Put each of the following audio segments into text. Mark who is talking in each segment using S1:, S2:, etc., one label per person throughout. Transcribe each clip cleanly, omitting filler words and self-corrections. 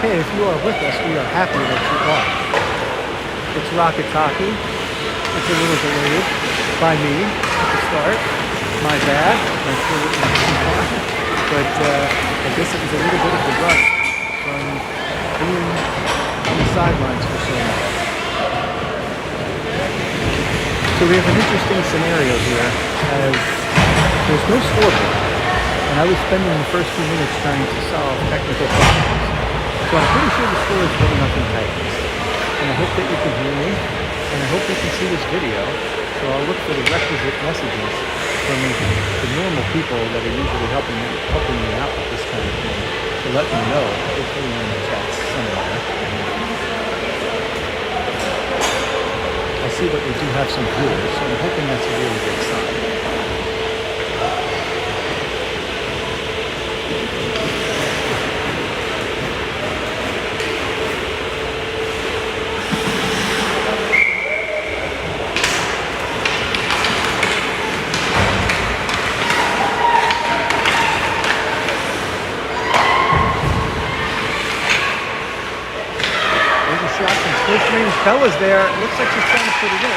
S1: Hey, if you are with us, we are happy that you are. It's Rocket Hockey. It's a little delayed by me at the start. My bad. But I guess it was a little bit of the rush from being on the sidelines for so long. So we have an interesting scenario here as there's no scoreboard. And I was spending the first few minutes trying to solve technical problems. So I'm pretty sure the score is 1-0 Titans. And I hope that you can hear me, and I hope you can see this video. So I'll look for the requisite messages from the normal people that are usually helping me out with this kind of thing to let me know, hopefully in the chats somewhere. I see that we do have some viewers, so I'm hoping that's a really good sign. First range, Bella's there. It looks like she's trying to put it in.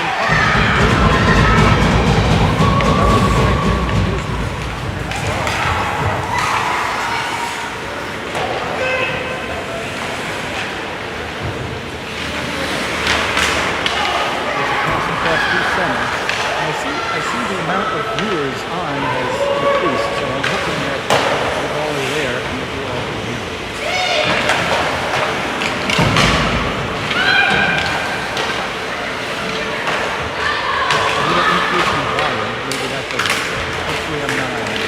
S1: I see the amount of viewers on has decreased, so I'm hoping that the ball is there and that we're all viewing. Hopefully I'm not on it.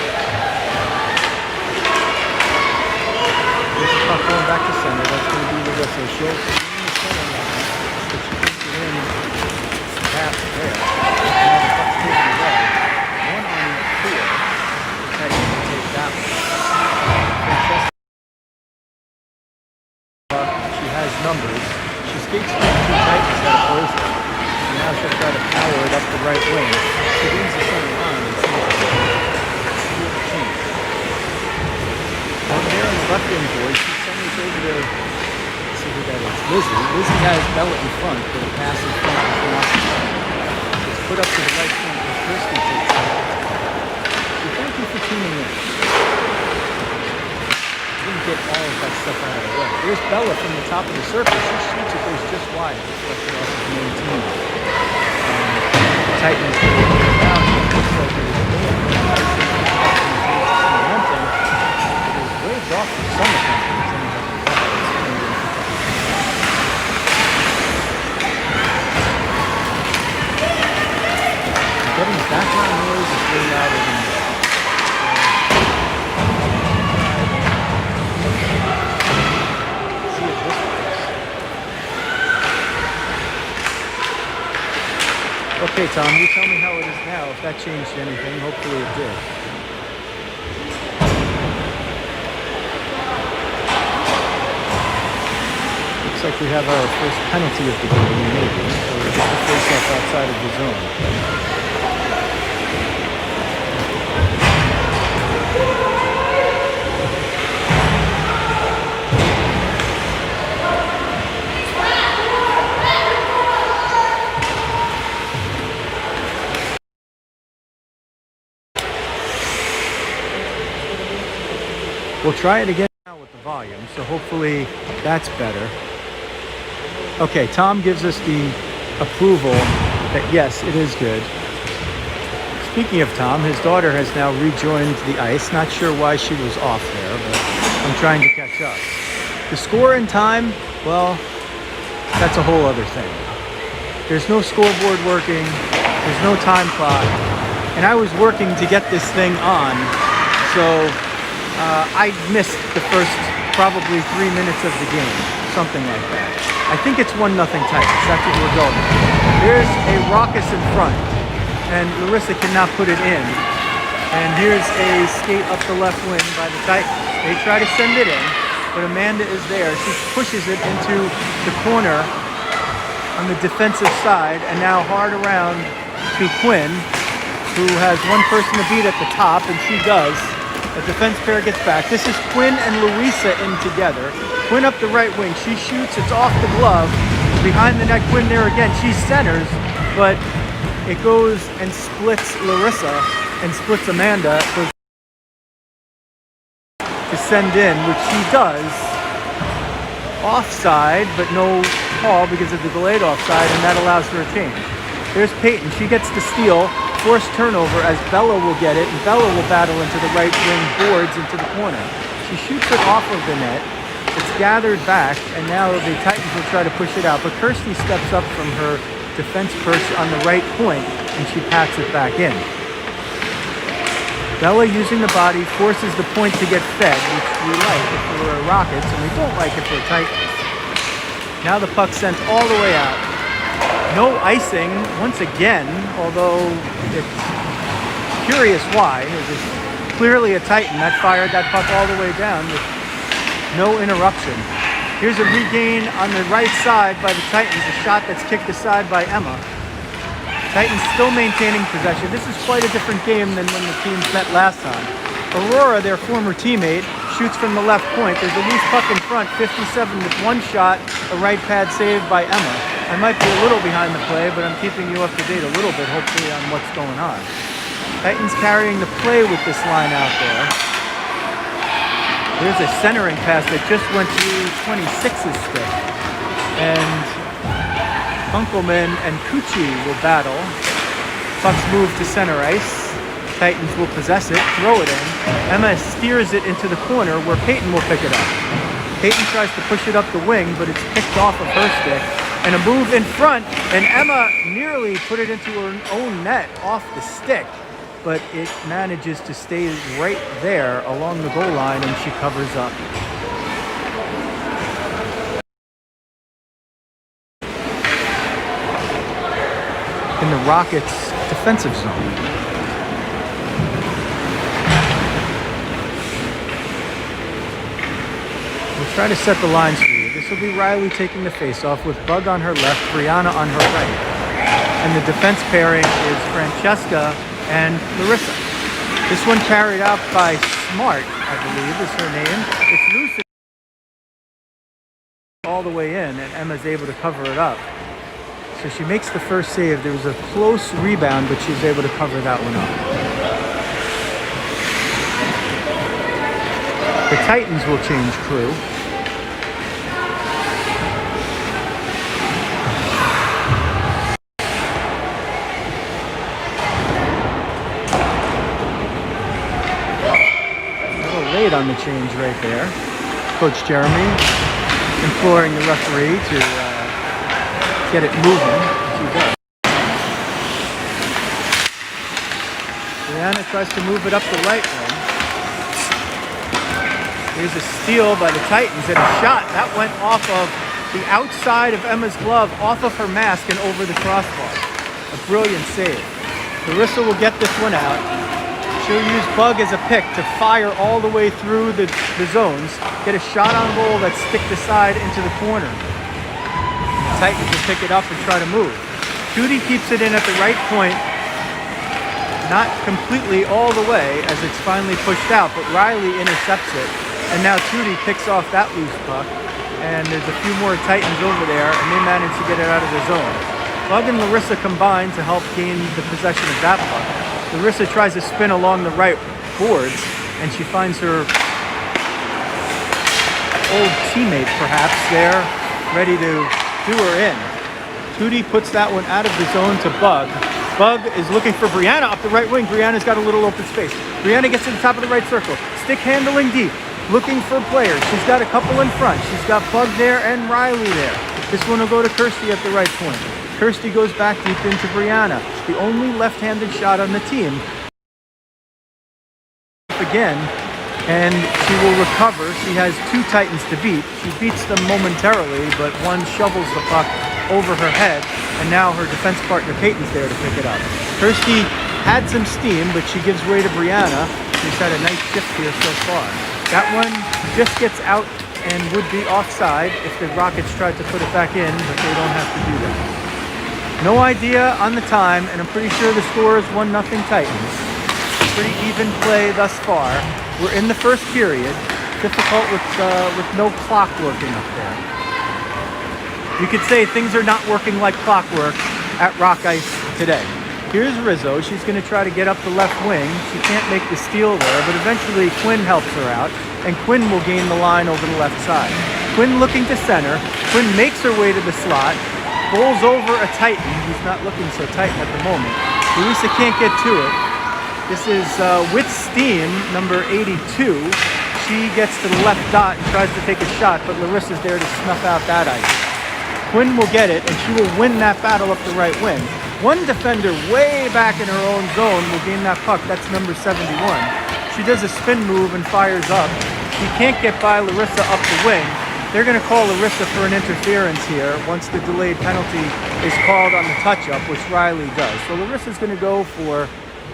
S1: This is not going back to center. That's going to be the Russell Schultz in the center line. But she puts it in half there. Now the puck's taken away. 1 on 4. That you can take that one. She has numbers. She skates through 2 Titans that oppose her. And now she'll try to power it up the right wing. She leaves the center line and sees there on the left wing board, she sends it over to, let's see who that is, Lizzie. Lizzie has Bella in front, but a pass in front is not. It's put up to the right point where Christy takes it. So thank you for tuning in. Didn't get all of that stuff out of the way. There's Bella from the top of the surface. She shoots it, goes just wide. It's left it off his main team. The Titans go down. It looks like it was off for some of them. Getting background noise is way louder than this. See if this works. Okay, Tom, you tell me how it is now. If that changed anything, hopefully it did. Looks like we have our first penalty of the game, maybe, or just a face-off outside of the zone. We'll try it again now with the volume, so hopefully that's better. Okay, Tom gives us the approval that yes, it is good. Speaking of Tom, his daughter has now rejoined the ice. Not sure why she was off there, but I'm trying to catch up. The score and time, well, that's a whole other thing. There's no scoreboard working, there's no time clock, and I was working to get this thing on, so I missed the first probably 3 minutes of the game, something like that. I think it's 1-0 Titans. That's what we're going with. There's a raucous in front, and Larissa cannot put it in. And here's a skate up the left wing by the Titans. They try to send it in, but Amanda is there. She pushes it into the corner on the defensive side, and now hard around to Quinn, who has one person to beat at the top, and she does. The defense pair gets back. This is Quinn and Louisa in together. Quinn up the right wing. She shoots. It's off the glove. Behind the net, Quinn there again. She centers, but it goes and splits Larissa and splits Amanda to send in, which she does. Offside, but no call because of the delayed offside, and that allows for a change. There's Peyton. She gets the steal. Forced turnover as Bella will get it, and Bella will battle into the right wing boards into the corner. She shoots it off of the net. It's gathered back, and now the Titans will try to push it out, but Kirsty steps up from her defense perch on the right point, and she pats it back in. Bella, using the body, forces the point to get fed, which we like if we're Rockets, and we don't like if we're Titans. Now the puck sent all the way out. No icing once again, although it's curious why. It was clearly a Titan that fired that puck all the way down with no interruption. Here's a regain on the right side by the Titans, a shot that's kicked aside by Emma. Titans still maintaining possession. This is quite a different game than when the teams met last time. Aurora, their former teammate, shoots from the left point. There's a loose puck in front, 57 with one shot, a right pad saved by Emma. I might be a little behind the play, but I'm keeping you up to date a little bit, hopefully, on what's going on. Titans carrying the play with this line out there. There's a centering pass that just went through 26's stick. And Kunkelman and Cucci will battle. Puck's moved to center ice. Titans will possess it, throw it in. Emma steers it into the corner where Peyton will pick it up. Peyton tries to push it up the wing, but it's picked off of her stick. And a move in front, and Emma nearly put it into her own net off the stick, but it manages to stay right there along the goal line, and she covers up. In the Rockets' defensive zone. We'll try to set the lines for you. This will be Riley taking the face-off with Bug on her left, Brianna on her right. And the defense pairing is Francesca and Larissa. This one carried out by Smart, I believe is her name. It's loose all the way in, and Emma's able to cover it up. So she makes the first save. There was a close rebound, but she's able to cover that one up. The Titans will change crew. Late on the change right there. Coach Jeremy imploring the referee to get it moving. She does. Brianna tries to move it up the right wing. Here's a steal by the Titans and a shot that went off of the outside of Emma's glove, off of her mask and over the crossbar. A brilliant save. Larissa will get this one out. She'll use Bug as a pick to fire all the way through the zones, get a shot on goal that's sticked aside into the corner. Titans will pick it up and try to move. Judy keeps it in at the right point, not completely all the way as it's finally pushed out, but Riley intercepts it. And now Judy picks off that loose puck, and there's a few more Titans over there, and they manage to get it out of the zone. Bug and Larissa combine to help gain the possession of that puck. Larissa tries to spin along the right boards, and she finds her old teammate, perhaps, there, ready to do her in. Tootie puts that one out of the zone to Bug. Bug is looking for Brianna up the right wing. Brianna's got a little open space. Brianna gets to the top of the right circle. Stick handling deep, looking for players. She's got a couple in front. She's got Bug there and Riley there. This one will go to Kirsty at the right point. Kirsty goes back deep into Brianna, the only left-handed shot on the team. Again, and she will recover. She has two Titans to beat. She beats them momentarily, but one shovels the puck over her head, and now her defense partner Peyton's there to pick it up. Kirsty had some steam, but she gives way to Brianna. She's had a nice shift here so far. That one just gets out and would be offside if the Rockets tried to put it back in, but they don't have to do that. No idea on the time, and I'm pretty sure the score is 1-0 Titans. Pretty even play thus far. We're in the first period. Difficult with no clock working up there. You could say things are not working like clockwork at Rock Ice today. Here's Rizzo. She's going to try to get up the left wing. She can't make the steal there, but eventually Quinn helps her out, and Quinn will gain the line over the left side. Quinn looking to center. Quinn makes her way to the slot, bowls over a Titan. He's not looking so Titan at the moment. Larissa can't get to it. This is with steam, number 82. She gets to the left dot and tries to take a shot, but Larissa's there to snuff out that ice. Quinn will get it, and she will win that battle up the right wing. One defender way back in her own zone will gain that puck. That's number 71. She does a spin move and fires up. She can't get by Larissa up the wing. They're going to call Larissa for an interference here once the delayed penalty is called on the touch-up, which Riley does. So Larissa's going to go for,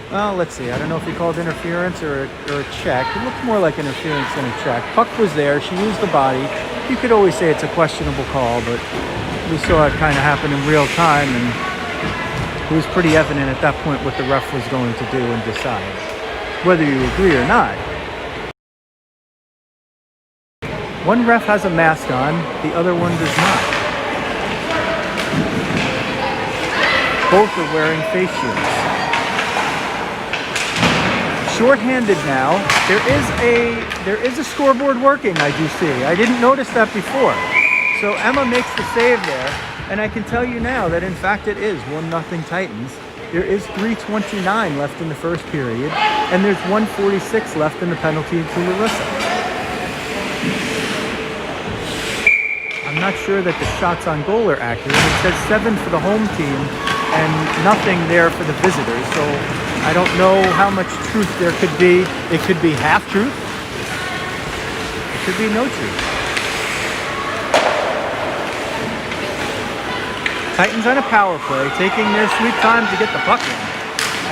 S1: well, let's see. I don't know if he called interference or a check. It looked more like interference than a check. Puck was there. She used the body. You could always say it's a questionable call, but we saw it kind of happen in real time, and it was pretty evident at that point what the ref was going to do and decide, whether you agree or not. One ref has a mask on, the other one does not. Both are wearing face shields. Short-handed now. There is a scoreboard working, I do see. I didn't notice that before. So Emma makes the save there, and I can tell you now that in fact it is 1-0 Titans. There is 3:29 left in the first period, and there's 1:46 left in the penalty to Larissa. I'm not sure that the shots on goal are accurate. It says 7 for the home team and nothing there for the visitors. So I don't know how much truth there could be. It could be half truth. It could be no truth. Titans on a power play, taking their sweet time to get the puck in.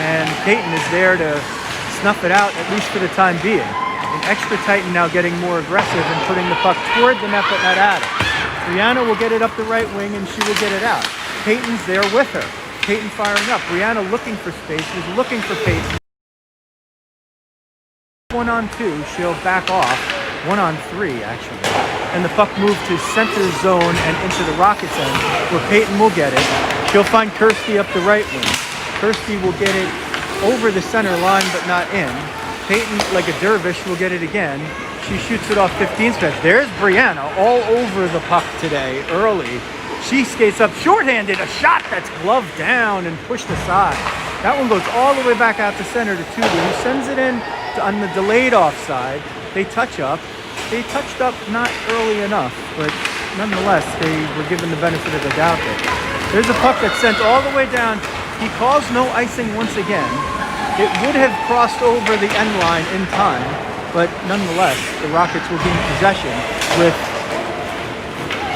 S1: And Peyton is there to snuff it out, at least for the time being. An extra Titan now getting more aggressive and putting the puck toward the net but not at it. Brianna will get it up the right wing and she will get it out. Peyton's there with her. Peyton firing up. Brianna looking for space. She's looking for Peyton. 1-on-2. She'll back off. 1-on-3 actually. And the puck moved to center zone and into the Rockets end where Peyton will get it. She'll find Kirsty up the right wing. Kirsty will get it over the center line but not in. Peyton, like a dervish, will get it again. She shoots it off 15 steps. There's Brianna all over the puck today, early. She skates up shorthanded, a shot that's gloved down and pushed aside. That one goes all the way back out to center to Tudy, who sends it in on the delayed offside. They touch up. They touched up not early enough, but nonetheless, they were given the benefit of the doubt there. There's a puck that's sent all the way down. He calls no icing once again. It would have crossed over the end line in time, but nonetheless, the Rockets will gain possession with,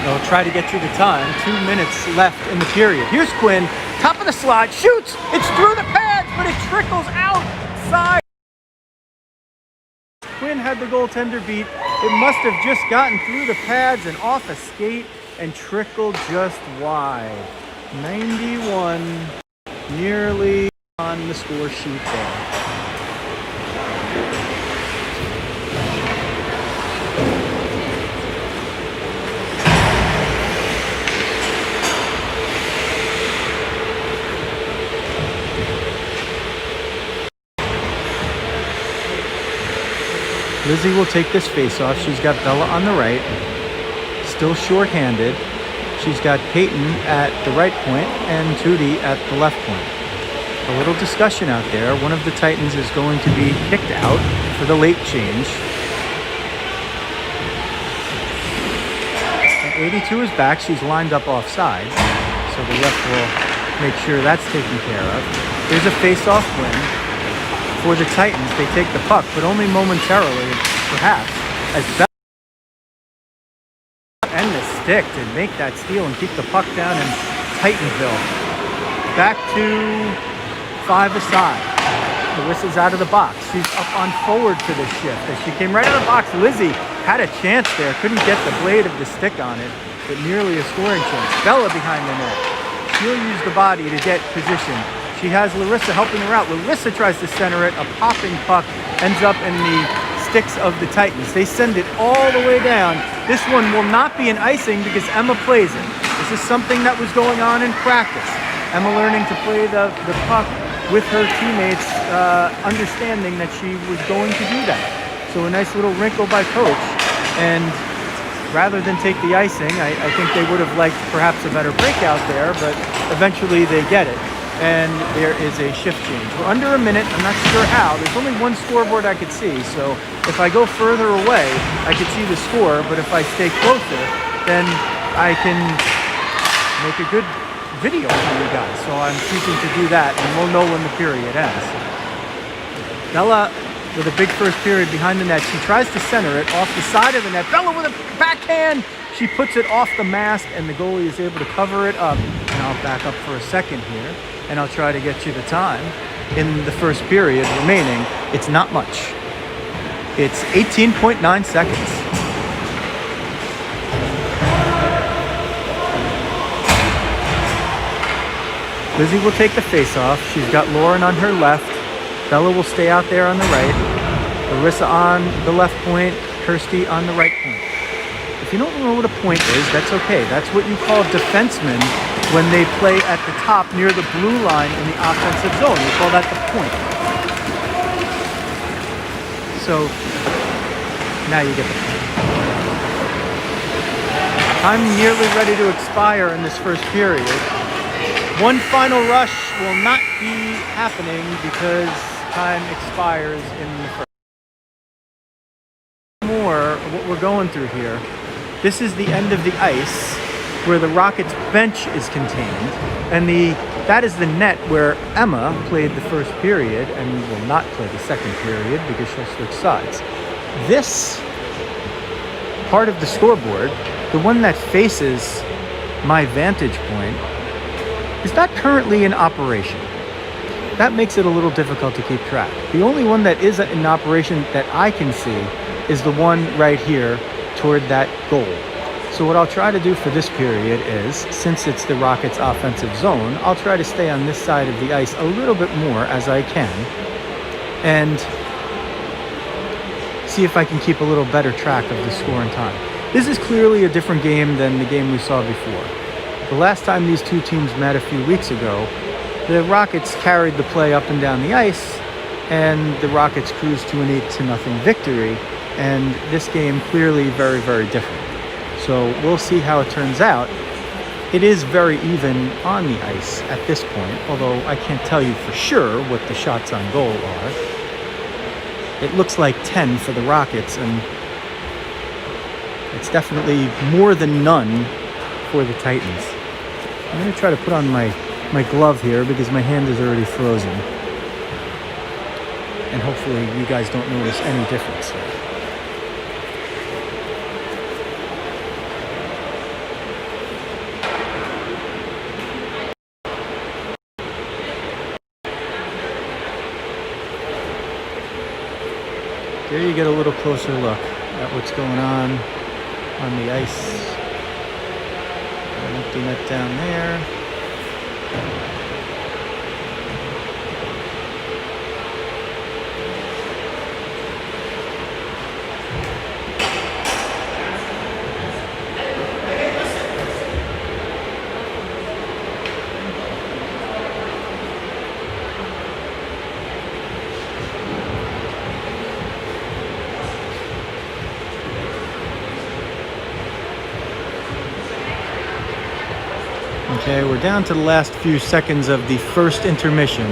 S1: they'll try to get through the time. 2 minutes left in the period. Here's Quinn, top of the slot, shoots! It's through the pads, but it trickles outside. Quinn had the goaltender beat. It must have just gotten through the pads and off a skate and trickled just wide. 91, nearly on the score sheet there. Lizzie will take this face-off. She's got Bella on the right, still short-handed. She's got Peyton at the right point and Tudy at the left point. A little discussion out there. One of the Titans is going to be kicked out for the late change. And 82 is back. She's lined up offside, so the ref will make sure that's taken care of. There's a face-off win. For the Titans, they take the puck, but only momentarily, perhaps, as Bell and the stick to make that steal and keep the puck down in Titanville. Back to 5 aside. Larissa's out of the box. She's up on forward for this shift. As she came right out of the box, Lizzie had a chance there. Couldn't get the blade of the stick on it, but nearly a scoring chance. Bella behind the net. She'll use the body to get position. She has Larissa helping her out. Larissa tries to center it. A popping puck ends up in the sticks of the Titans. They send it all the way down. This one will not be an icing because Emma plays it. This is something that was going on in practice. Emma learning to play the puck with her teammates, understanding that she was going to do that. So a nice little wrinkle by coach. And rather than take the icing, I think they would have liked perhaps a better breakout there, but eventually they get it. And there is a shift change. We're under a minute. I'm not sure how. There's only one scoreboard I could see. So if I go further away, I could see the score. But if I stay closer, then I can make a good video for you guys. So I'm choosing to do that, and we'll know when the period ends. Bella with a big first period behind the net. She tries to center it off the side of the net. Bella with a backhand. She puts it off the mask, and the goalie is able to cover it up. And I'll back up for a second here, and I'll try to get you the time in the first period remaining. It's not much. It's 18.9 seconds. Lizzie will take the face-off. She's got Lauren on her left. Bella will stay out there on the right. Larissa on the left point. Kirsty on the right point. If you don't know what a point is, that's okay. That's what you call defensemen when they play at the top near the blue line in the offensive zone. We call that the point. So now you get the point. I'm nearly ready to expire in this first period. One final rush will not be happening because time expires in the first. More of what we're going through here. This is the end of the ice where the Rockets bench is contained, and that is the net where Emma played the first period and will not play the second period because she'll switch sides. This part of the scoreboard, the one that faces my vantage point, is not currently in operation. That makes it a little difficult to keep track. The only one that is in operation that I can see is the one right here toward that goal. So what I'll try to do for this period is, since it's the Rockets' offensive zone, I'll try to stay on this side of the ice a little bit more as I can and see if I can keep a little better track of the score and time. This is clearly a different game than the game we saw before. The last time these two teams met a few weeks ago, the Rockets carried the play up and down the ice, and the Rockets cruised to an 8-0 victory. And this game clearly very, very different. So we'll see how it turns out. It is very even on the ice at this point, although I can't tell you for sure what the shots on goal are. It looks like 10 for the Rockets, and it's definitely more than none for the Titans. I'm going to try to put on my glove here because my hand is already frozen. And hopefully you guys don't notice any difference here. There you get a little closer look at what's going on the ice. An empty net down there. Okay, we're down to the last few seconds of the first intermission.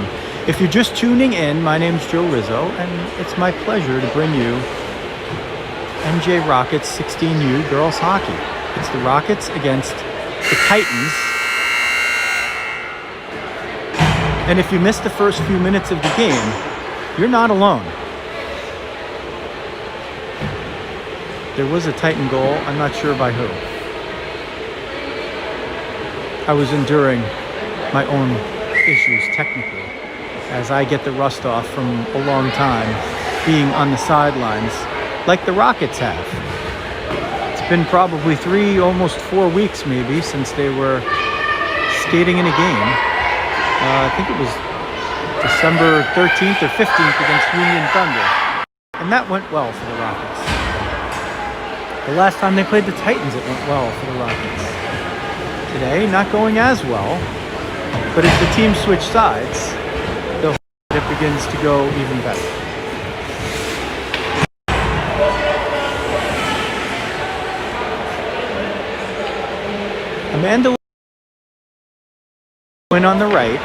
S1: If you're just tuning in, my name's Joe Rizzo, and it's my pleasure to bring you NJ Rockets 16U girls hockey. It's the Rockets against the Titans. And if you missed the first few minutes of the game, you're not alone. There was a Titan goal, I'm not sure by who. I was enduring my own issues technically as I get the rust off from a long time being on the sidelines like the Rockets have. It's been probably 3, almost 4 weeks maybe since they were skating in a game. I think it was December 13th or 15th against Union Thunder. And that went well for the Rockets. The last time they played the Titans, it went well for the Rockets. Today, not going as well. But as the teams switch sides, it begins to go even better. Amanda win on the right.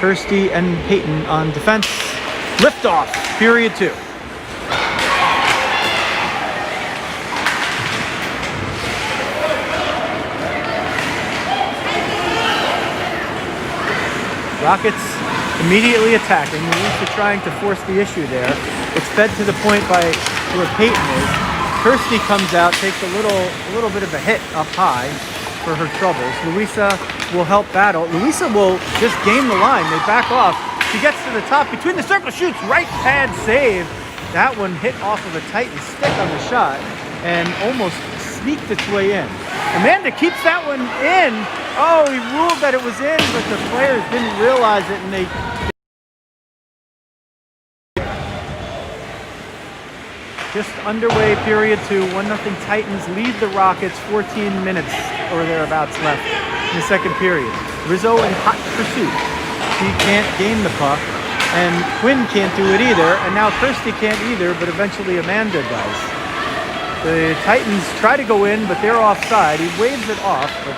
S1: Kirsty and Peyton on defense. Liftoff, period 2. Rockets immediately attacking. Louisa trying to force the issue there. It's fed to the point by where Peyton is. Kirsty comes out, takes a little bit of a hit up high for her troubles. Louisa will help battle. Louisa will just gain the line. They back off. She gets to the top between the circle, shoots right pad save. That one hit off of a Titan stick on the shot and almost sneaked its way in. Amanda keeps that one in. Oh, he ruled that it was in, but the players didn't realize it, and they just underway, period 2. 1-0 Titans lead the Rockets. 14 minutes or thereabouts left in the second period. Rizzo in hot pursuit. She can't gain the puck, and Quinn can't do it either, and now Kirsty can't either, but eventually Amanda does. The Titans try to go in, but they're offside. He waves it off, but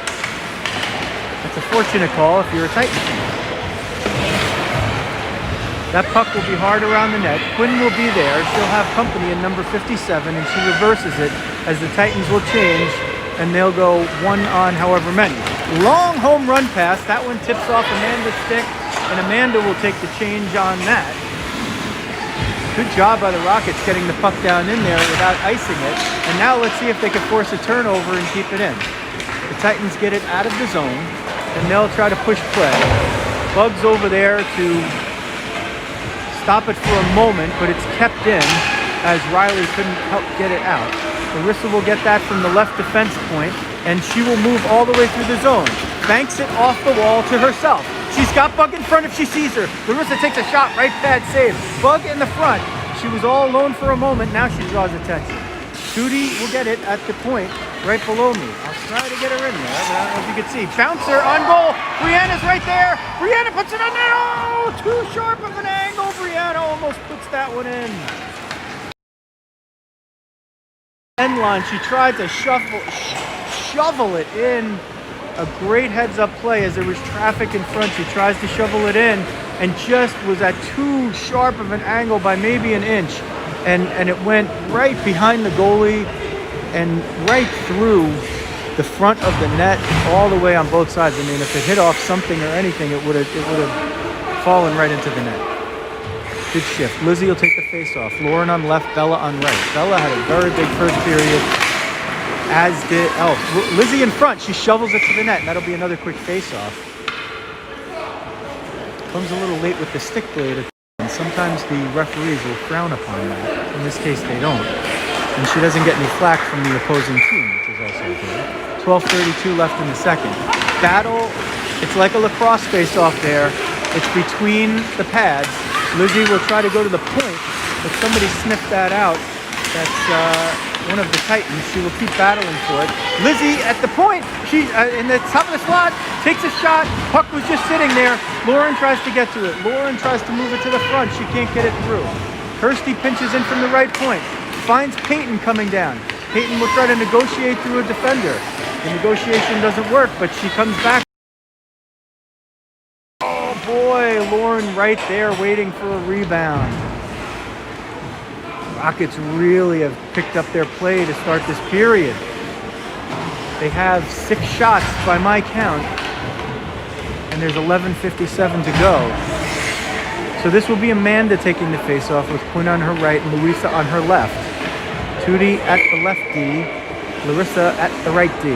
S1: it's a fortunate call if you're a Titan fan. That puck will be hard around the net. Quinn will be there. She'll have company in number 57, and she reverses it as the Titans will change, and they'll go one on however many. Long home run pass. That one tips off Amanda's stick, and Amanda will take the change on that. Good job by the Rockets getting the puck down in there without icing it. And now let's see if they can force a turnover and keep it in. The Titans get it out of the zone, and they'll try to push play. Bugs over there to stop it for a moment, but it's kept in as Riley couldn't help get it out. Larissa will get that from the left defense point, and she will move all the way through the zone. Banks it off the wall to herself. She's got Bug in front if she sees her. Larissa takes a shot, right pad save. Bug in the front. She was all alone for a moment. Now she draws attention. Tootie will get it at the point right below me. I'll try to get her in there, but I don't know if you can see. Bouncer on goal. Brianna's right there. Brianna puts it on there. Oh, too sharp of an angle. Brianna almost puts that one in. End line. She tried to shovel it in. A great heads-up play as there was traffic in front. She tries to shovel it in and just was at too sharp of an angle by maybe an inch. And it went right behind the goalie and right through the front of the net all the way on both sides. I mean, if it hit off something or anything, it would have fallen right into the net. Good shift. Lizzie will take the face-off. Lauren on left, Bella on right. Bella had a very big first period. As did Lizzie in front. She shovels it to the net, and that'll be another quick face-off. Comes a little late with the stick blade, and sometimes the referees will frown upon that. In this case, they don't. And she doesn't get any flack from the opposing team, which is also good. 12:32 left in the second. Battle. It's like a lacrosse face-off there. It's between the pads. Lizzie will try to go to the point, but somebody sniffed that out. That's one of the Titans. She will keep battling for it. Lizzie at the point. She in the top of the slot takes a shot. Puck was just sitting there. Lauren tries to get to it. Lauren tries to move it to the front. She can't get it through. Kirsty pinches in from the right point. Finds Peyton coming down. Peyton will try to negotiate through a defender. The negotiation doesn't work, but she comes back. Oh boy, Lauren right there waiting for a rebound. Rockets really have picked up their play to start this period. They have 6 shots by my count, and there's 11:57 to go. So this will be Amanda taking the face-off with Quinn on her right and Louisa on her left. Tootie at the left D, Larissa at the right D.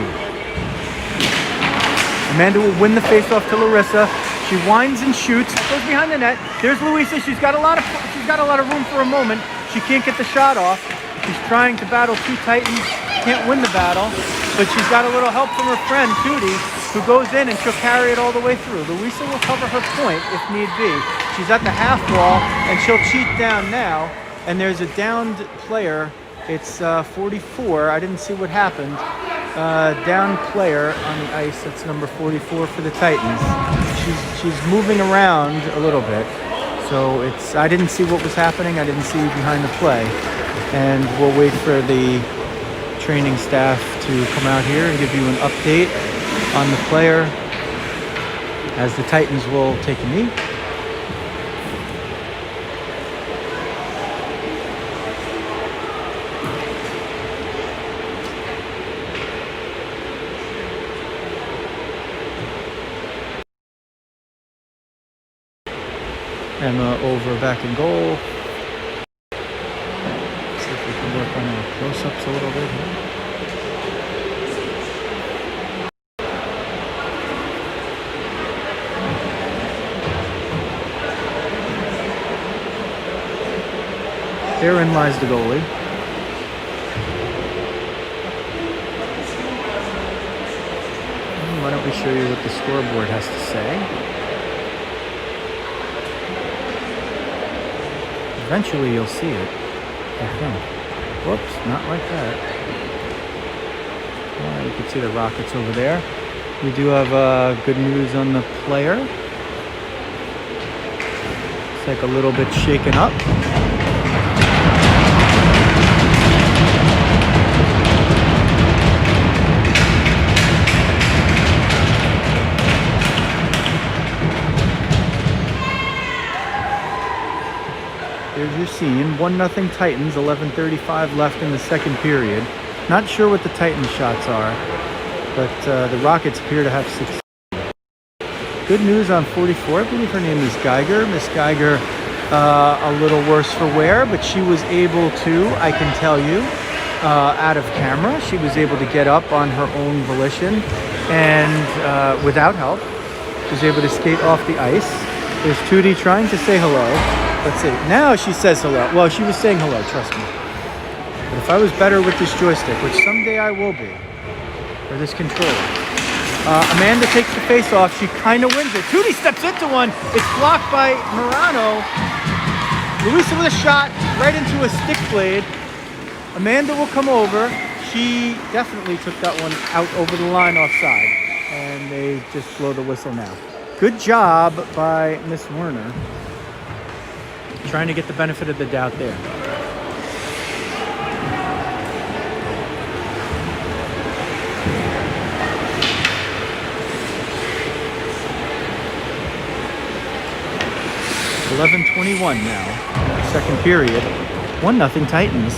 S1: Amanda will win the face-off to Larissa. She winds and shoots, goes behind the net. There's Louisa. She's got a lot of room for a moment. She can't get the shot off. She's trying to battle 2 Titans. Can't win the battle, but she's got a little help from her friend Tootie, who goes in and she'll carry it all the way through. Louisa will cover her point if need be. She's at the half wall and she'll cheat down now and there's a downed player. It's 44. I didn't see what happened. Down player on the ice. That's number 44 for the Titans. She's moving around a little bit, so I didn't see what was happening. I didn't see behind the play, and we'll wait for the training staff to come out here and give you an update on the player as the Titans will take a knee. Emma over back in goal. See if we can work on our close-ups a little bit here. Therein lies the goalie. Why don't we show you what the scoreboard has to say? Eventually you'll see it, I think. Whoops, not like that. You can see the Rockets over there. We do have good news on the player. It's like a little bit shaken up. Here's your scene. 1-0 Titans, 11:35 left in the second period. Not sure what the Titans shots are, but the Rockets appear to have 6. Good news on 44. I believe her name is Geiger. Miss Geiger, a little worse for wear, but she was able to, I can tell you, out of camera, she was able to get up on her own volition and without help, she was able to skate off the ice. There's Tootie trying to say hello. Let's see. Now she says hello. Well, she was saying hello, trust me. But if I was better with this joystick, which someday I will be, or this controller, Amanda takes the face off. She kind of wins it. Tootie steps into one. It's blocked by Morano. Luisa with a shot right into a stick blade. Amanda will come over. She definitely took that one out over the line offside. And they just blow the whistle now. Good job by Miss Werner. Trying to get the benefit of the doubt there. $11:21 now, second period. 1-0 Titans.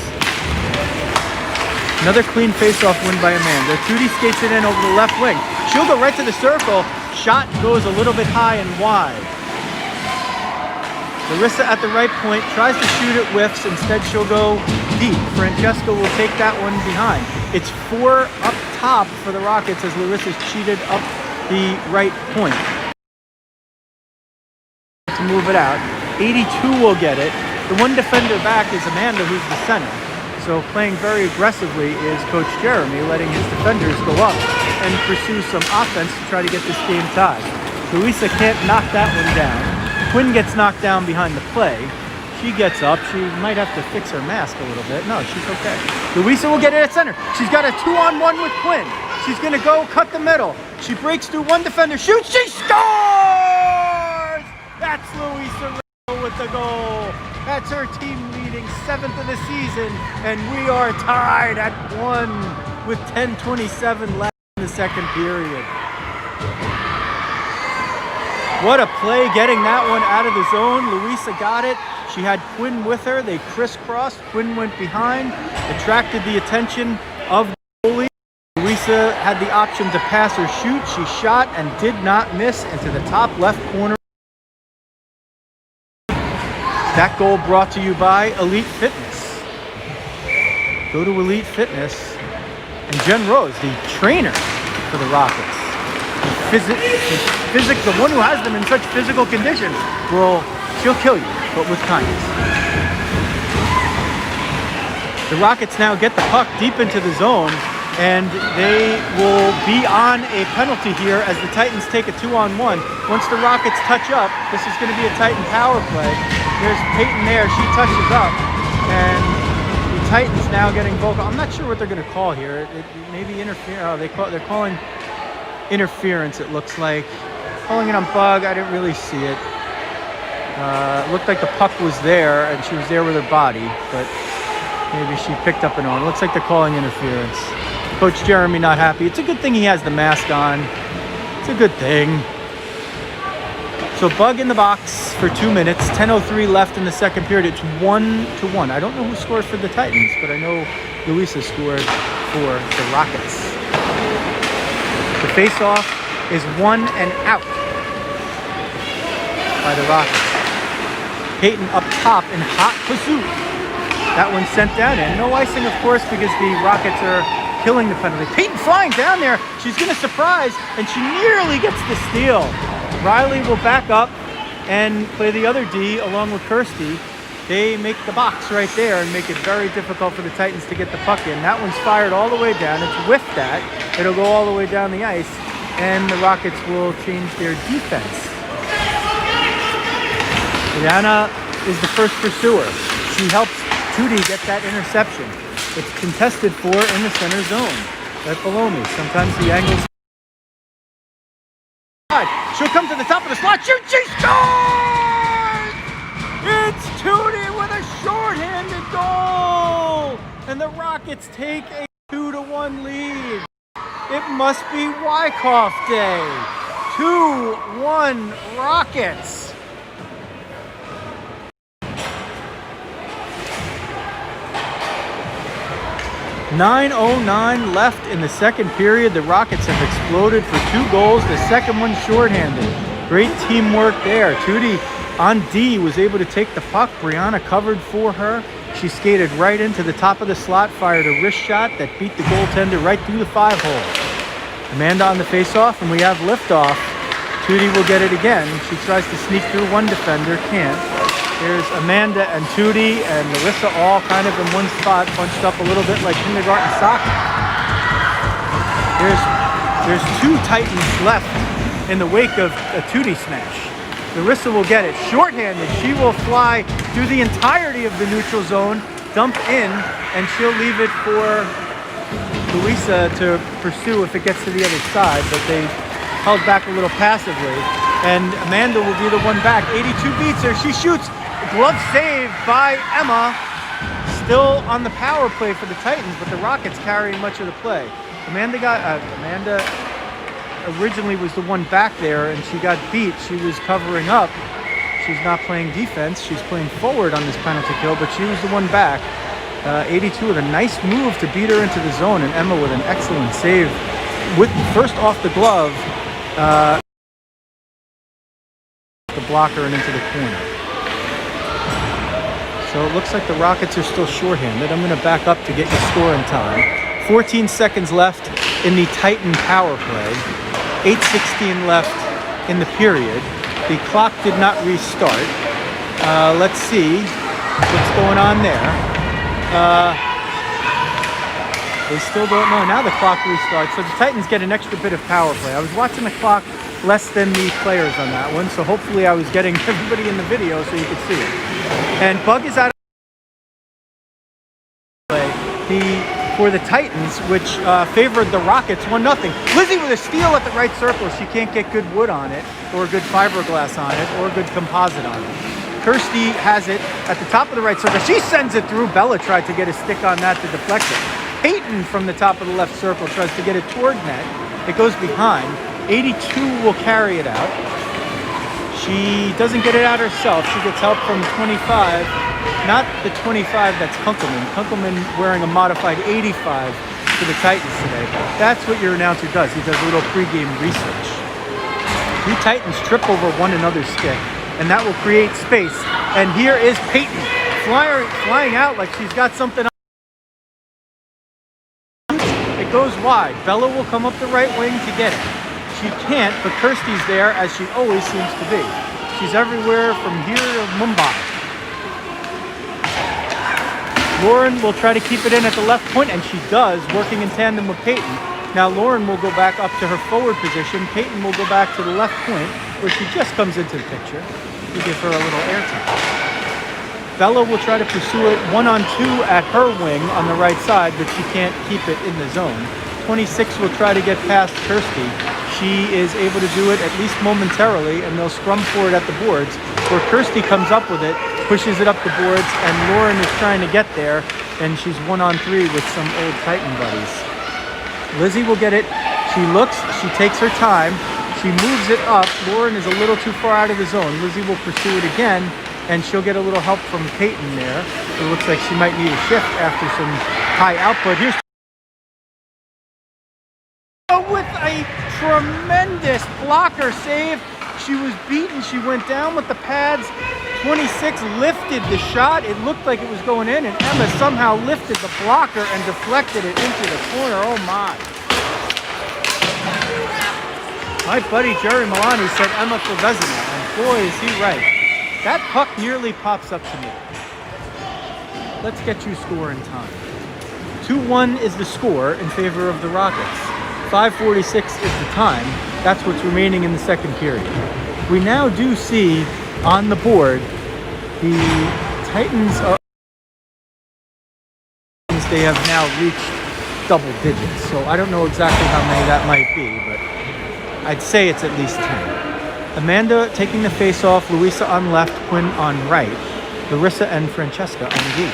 S1: Another clean face-off win by Amanda. Tootie skates it in over the left wing. She'll go right to the circle. Shot goes a little bit high and wide. Larissa at the right point tries to shoot it, whiffs. Instead, she'll go deep. Francesca will take that one behind. It's 4 up top for the Rockets as Larissa's cheated up the right point. To move it out. 82 will get it. The one defender back is Amanda, who's the center. So playing very aggressively is Coach Jeremy, letting his defenders go up and pursue some offense to try to get this game tied. Luisa can't knock that one down. Quinn gets knocked down behind the play. She gets up. She might have to fix her mask a little bit. No, she's okay. Luisa will get it at center. She's got a 2-on-1 with Quinn. She's going to go cut the middle. She breaks through one defender. Shoots. She scores! That's Luisa with the goal. That's her team leading 7th of the season. And we are tied at 1 with 10:27 left in the second period. What a play getting that one out of the zone. Luisa got it. She had Quinn with her. They crisscrossed. Quinn went behind, attracted the attention of the goalie. Luisa had the option to pass or shoot. She shot and did not miss into the top left corner. That goal brought to you by Elite Fitness. Go to Elite Fitness. And Jen Rose, the trainer for the Rockets. The one who has them in such physical condition, she'll kill you, but with kindness. The Rockets now get the puck deep into the zone, and they will be on a penalty here as the Titans take a 2-on-1. Once the Rockets touch up, this is going to be a Titan power play. There's Peyton there. She touches up, And the Titans now getting vocal. I'm not sure what they're going to call here. It maybe interfere. Oh, they're calling interference, it looks like. Calling it on bug. I didn't really see it. It looked like the puck was there, and she was there with her body, but maybe she picked up an arm. It looks like they're calling interference. Coach Jeremy not happy. It's a good thing he has the mask on. It's a good thing. So bug in the box for 2 minutes. 10:03 left in the second period. It's 1-1. I don't know who scored for the Titans, but I know Luisa scored for the Rockets. The face-off is 1 and out by the Rockets. Peyton up top in hot pursuit. That one sent down in. No icing, of course, because the Rockets are killing the penalty. Peyton flying down there. She's going to surprise, and she nearly gets the steal. Riley will back up and play the other D along with Kirsty. They make the box right there and make it very difficult for the Titans to get the puck in. That one's fired all the way down. It's whiffed at. It'll go all the way down the ice, and the Rockets will change their defense. Rihanna is the first pursuer. She helps Tootie get that interception. It's contested for in the center zone, right below me. Sometimes the angles. She'll come to the top of the slot. Shoot! She scores! It's Tootie with a shorthanded goal, and the Rockets take a 2-1 lead. It must be Wyckoff Day. 2-1 Rockets. 9:09 left in the second period. The Rockets have exploded for 2 goals. The second one shorthanded. Great teamwork there. Tootie on D was able to take the puck. Brianna covered for her. She skated right into the top of the slot, fired a wrist shot that beat the goaltender right through the 5-hole. Amanda on the face-off, and we have liftoff. Tootie will get it again. She tries to sneak through one defender, can't. There's Amanda and Tootie and Larissa all kind of in one spot, bunched up a little bit like kindergarten soccer. There's 2 Titans left in the wake of a Tootie smash. Larissa will get it. Shorthanded, she will fly through the entirety of the neutral zone, dump in, and she'll leave it for Luisa to pursue if it gets to the other side, but they held back a little passively. And Amanda will be the one back. 82 beats her. She shoots. Glove save by Emma. Still on the power play for the Titans, but the Rockets carrying much of the play. Amanda originally was the one back there, and she got beat. She was covering up. She's not playing defense. She's playing forward on this penalty kill, but she was the one back. 82 with a nice move to beat her into the zone, and Emma with an excellent save. With first off the glove, the blocker and into the corner. So it looks like the Rockets are still shorthanded. I'm going to back up to get your scoring time. 14 seconds left in the Titan power play. 8:16 left in the period. The clock did not restart. Let's see what's going on there. They still don't know. Now the clock restarts. So the Titans get an extra bit of power play. I was watching the clock less than the players on that one, so hopefully I was getting everybody in the video so you could see it. And Bug is out of play for the Titans, which favored the Rockets 1-0. Lizzie with a steal at the right circle. She can't get good wood on it, or good fiberglass on it, or good composite on it. Kirsty has it at the top of the right circle. She sends it through. Bella tried to get a stick on that to deflect it. Peyton from the top of the left circle tries to get it toward net. It goes behind. 82 will carry it out. She doesn't get it out herself. She gets help from 25. Not the 25 that's Kunkelman. Kunkelman wearing a modified 85 for the Titans today. That's what your announcer does. He does a little pregame research. 3 Titans trip over one another's stick, and that will create space. And here is Peyton flying out like she's got something on. It goes wide. Bella will come up the right wing to get it. She can't, but Kirsty's there, as she always seems to be. She's everywhere from here to Mumbai. Lauren will try to keep it in at the left point, and she does, working in tandem with Peyton. Now Lauren will go back up to her forward position. Peyton will go back to the left point, where she just comes into the picture. We give her a little airtime. Bella will try to pursue it 1-on-2 at her wing on the right side, but she can't keep it in the zone. 26 will try to get past Kirsty. She is able to do it at least momentarily, and they'll scrum for it at the boards, where Kirsty comes up with it, pushes it up the boards, and Lauren is trying to get there, and she's 1-on-3 with some old Titan buddies. Lizzie will get it. She looks, she takes her time, she moves it up. Lauren is a little too far out of the zone. Lizzie will pursue it again, and she'll get a little help from Peyton there. It looks like she might need a shift after some high output. Here's with a tremendous blocker save. She was beaten. She went down with the pads. 26 lifted the shot. It looked like it was going in, and Emma somehow lifted the blocker and deflected it into the corner. Oh my. My buddy Jerry Milani said Emma Vezina, and boy is he right. That puck nearly pops up to me. Let's get you score in time. 2-1 is the score in favor of the Rockets. 5:46 is the time. That's what's remaining in the second period. We now do see on the board the Titans are, they have now reached double digits. So I don't know exactly how many that might be, but I'd say it's at least 10. Amanda taking the face off, Louisa on left, Quinn on right, Larissa and Francesca on D.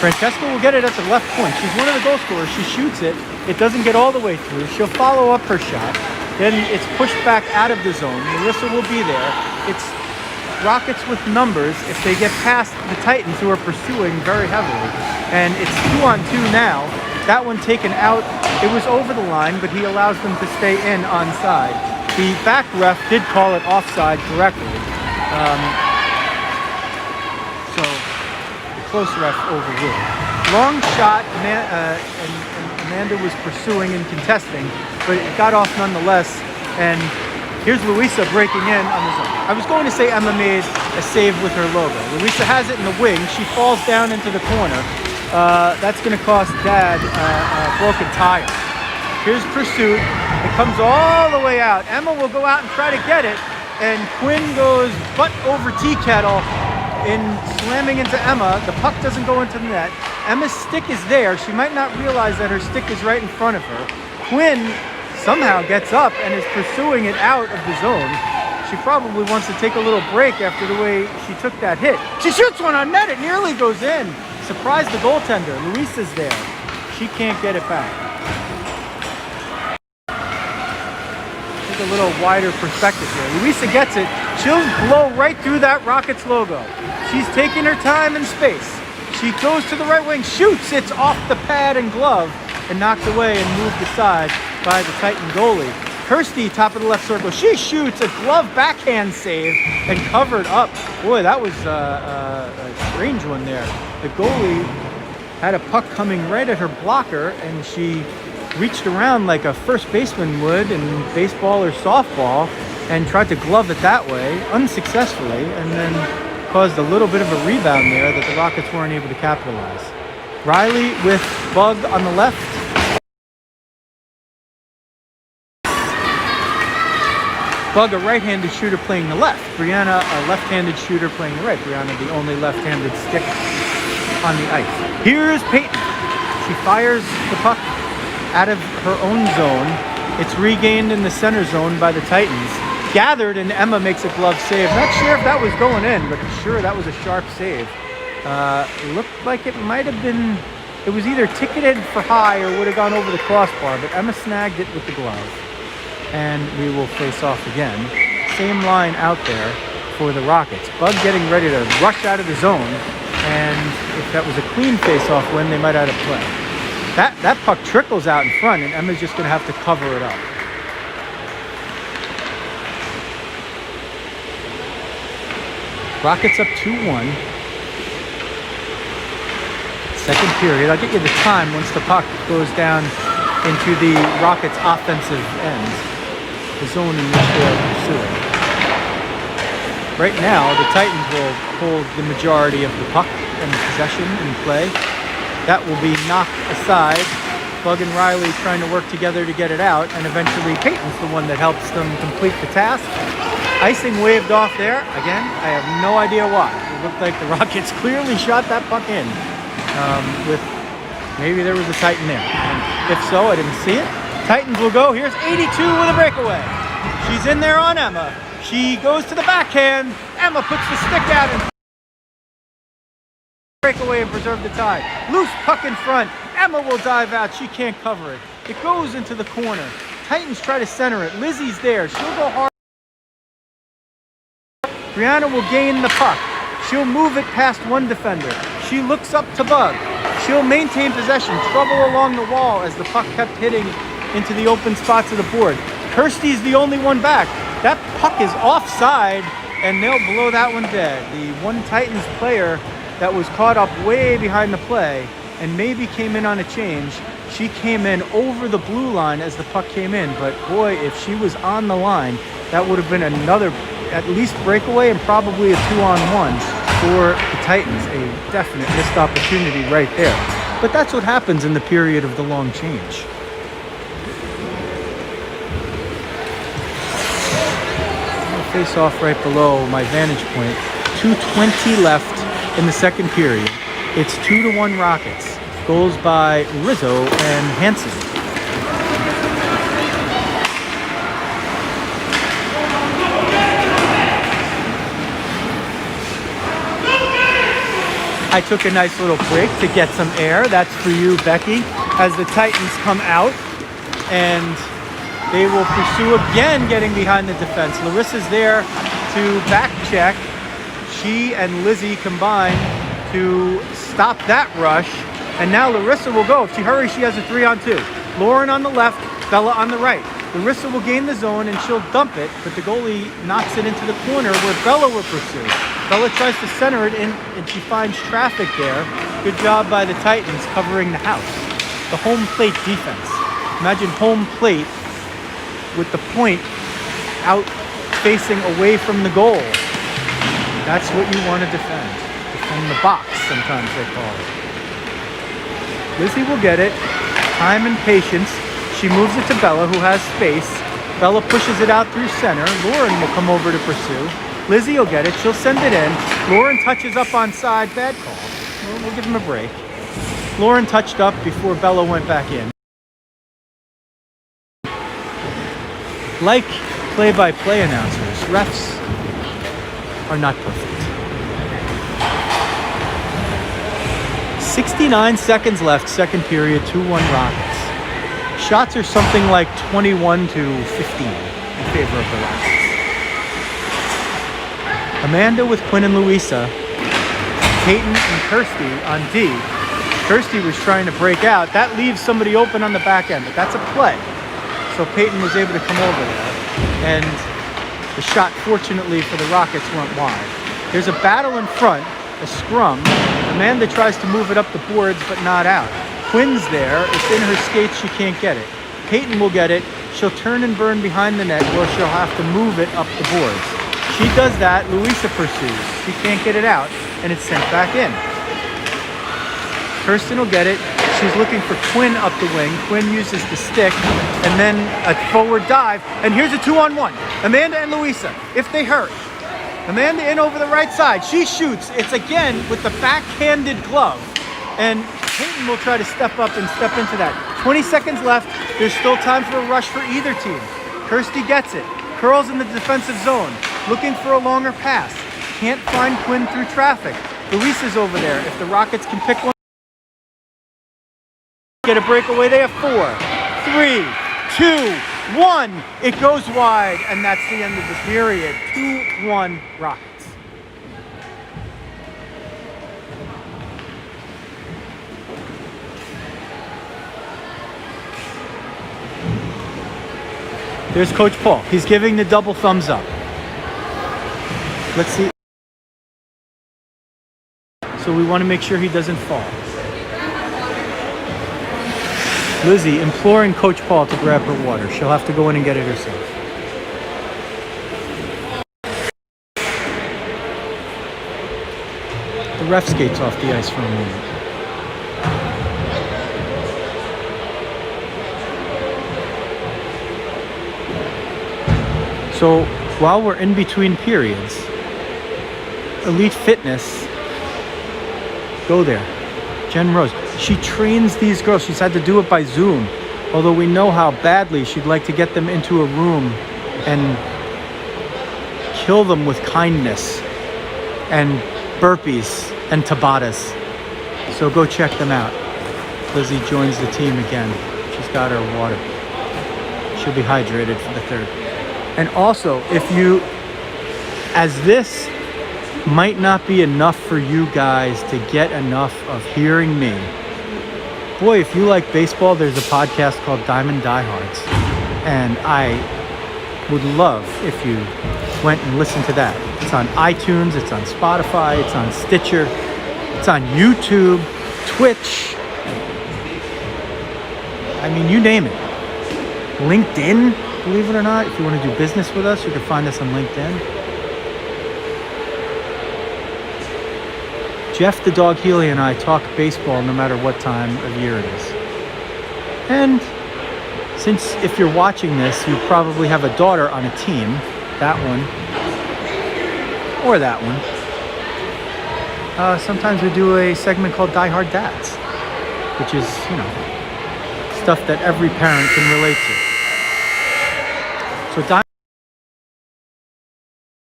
S1: Francesca will get it at the left point. She's one of the goal scorers. She shoots it. It doesn't get all the way through. She'll follow up her shot. Then it's pushed back out of the zone. Larissa will be there. It's Rockets with numbers if they get past the Titans, who are pursuing very heavily. And it's 2-on-2 now. That one taken out. It was over the line, but he allows them to stay in onside. The back ref did call it offside correctly. So the close ref overruled. Long shot, and Amanda was pursuing and contesting, but it got off nonetheless. And here's Louisa breaking in on the zone. I was going to say Emma made a save with her logo. Louisa has it in the wing. She falls down into the corner. That's going to cost Dad a broken tire. Here's pursuit. It comes all the way out. Emma will go out and try to get it, and Quinn goes butt over tea kettle in slamming into Emma. The puck doesn't go into the net. Emma's stick is there. She might not realize that her stick is right in front of her. Quinn somehow gets up and is pursuing it out of the zone. She probably wants to take a little break after the way she took that hit. She shoots one on net. It nearly goes in. Surprised the goaltender. Luisa's there. She can't get it back. Take a little wider perspective here. Louisa gets it. She'll blow right through that Rockets logo. She's taking her time and space. She goes to the right wing, shoots. It's off the pad and glove and knocked away and moved aside by the Titan goalie. Kirsty, top of the left circle. She shoots a glove backhand save and covered up. Boy, that was a strange one there. The goalie had a puck coming right at her blocker, and she reached around like a first baseman would in baseball or softball and tried to glove it that way unsuccessfully, and then caused a little bit of a rebound there that the Rockets weren't able to capitalize. Riley with Bug on the left. Bug, a right-handed shooter playing the left. Brianna, a left-handed shooter playing the right. Brianna, the only left-handed stick on the ice. Here's Peyton. She fires the puck out of her own zone. It's regained in the center zone by the Titans. Gathered, and Emma makes a glove save. Not sure if that was going in, but sure that was a sharp save. It looked like it might have been, it was either ticketed for high or would have gone over the crossbar, but Emma snagged it with the glove. And we will face off again. Same line out there for the Rockets. Bug getting ready to rush out of the zone, and if that was a clean face-off win, they might have had a play. That puck trickles out in front, and Emma's just going to have to cover it up. Rockets up 2-1. Second period. I'll get you the time once the puck goes down into the Rockets' offensive end, the zone in which they are pursuing. Right now, the Titans will hold the majority of the puck and possession in play. That will be knocked aside. Bug and Riley trying to work together to get it out, and eventually Peyton's the one that helps them complete the task. Icing waved off there. Again, I have no idea why. It looked like the Rockets clearly shot that puck in. With maybe there was a Titan there. And if so, I didn't see it. Titans will go. Here's 82 with a breakaway. She's in there on Emma. She goes to the backhand. Emma puts the stick out and breakaway and preserve the tie. Loose puck in front. Emma will dive out. She can't cover it. It goes into the corner. Titans try to center it. Lizzie's there. She'll go hard. Brianna will gain the puck. She'll move it past one defender. She looks up to Bug. She'll maintain possession. Trouble along the wall as the puck kept hitting into the open spots of the board. Kirsty's the only one back. That puck is offside, and they'll blow that one dead. The one Titans player that was caught up way behind the play and maybe came in on a change, she came in over the blue line as the puck came in. But boy, if she was on the line, that would have been another at least breakaway and probably a 2-on-1 for the Titans. A definite missed opportunity right there. But that's what happens in the period of the long change. Face off right below my vantage point. 2:20 left in the second period. It's 2-1 Rockets. Goals by Rizzo and Hansen. I took a nice little break to get some air. That's for you, Becky, as the Titans come out and they will pursue again, getting behind the defense. Larissa's there to back check. She and Lizzie combine to stop that rush. And now Larissa will go. If she hurries, she has a 3-on-2. Lauren on the left, Bella on the right. Larissa will gain the zone and she'll dump it, but the goalie knocks it into the corner where Bella will pursue. Bella tries to center it in and she finds traffic there. Good job by the Titans covering the house. The home plate defense. Imagine home plate with the point out facing away from the goal. That's what you want to defend. Defend the box, sometimes they call it. Lizzie will get it. Time and patience. She moves it to Bella, who has space. Bella pushes it out through center. Lauren will come over to pursue. Lizzie will get it. She'll send it in. Lauren touches up on side. Bad call. We'll give him a break. Lauren touched up before Bella went back in. Like play-by-play announcers, refs are not perfect. 69 seconds left, second period, 2-1 Rockets. Shots are something like 21-15 in favor of the Rockets. Amanda with Quinn and Louisa. Peyton and Kirsty on D. Kirsty was trying to break out. That leaves somebody open on the back end, but that's a play. So Peyton was able to come over there. And the shot, fortunately for the Rockets, went wide. There's a battle in front, a scrum. Amanda tries to move it up the boards, but not out. Quinn's there. It's in her skates. She can't get it. Peyton will get it. She'll turn and burn behind the net, or she'll have to move it up the boards. She does that. Louisa pursues. She can't get it out, and it's sent back in. Kirsten will get it. She's looking for Quinn up the wing. Quinn uses the stick, and then a forward dive. And here's a 2-on-1. Amanda and Louisa, if they hurry. Amanda in over the right side. She shoots. It's again with the backhanded glove. And Peyton will try to step up and step into that. 20 seconds left. There's still time for a rush for either team. Kirsty gets it. Curls in the defensive zone. Looking for a longer pass. Can't find Quinn through traffic. Louisa's over there. If the Rockets can pick one, get a breakaway. They have 4, 3, 2, 1. It goes wide, and that's the end of the period. 2-1 Rockets. There's Coach Paul. He's giving the double thumbs up. Let's see. So we want to make sure he doesn't fall. Lizzie imploring Coach Paul to grab her water. She'll have to go in and get it herself. The ref skates off the ice for a moment. So while we're in between periods, Elite Fitness, go there. Jen Rose, she trains these girls. She's had to do it by Zoom, although we know how badly she'd like to get them into a room and kill them with kindness and burpees and Tabatas. So go check them out. Lizzie joins the team again. She's got her water. She'll be hydrated for the third. And also, if you, as this might not be enough for you guys to get enough of hearing me, boy, if you like baseball, there's a podcast called Diamond Diehards. And I would love if you went and listened to that. It's on iTunes, it's on Spotify, it's on Stitcher, it's on YouTube, Twitch. I mean, you name it. LinkedIn, believe it or not. If you want to do business with us, you can find us on LinkedIn. Jeff the Dog Healy and I talk baseball no matter what time of year it is. And since if you're watching this, you probably have a daughter on a team, that one, or that one. Sometimes we do a segment called Die Hard Dads, which is, you know, stuff that every parent can relate to. So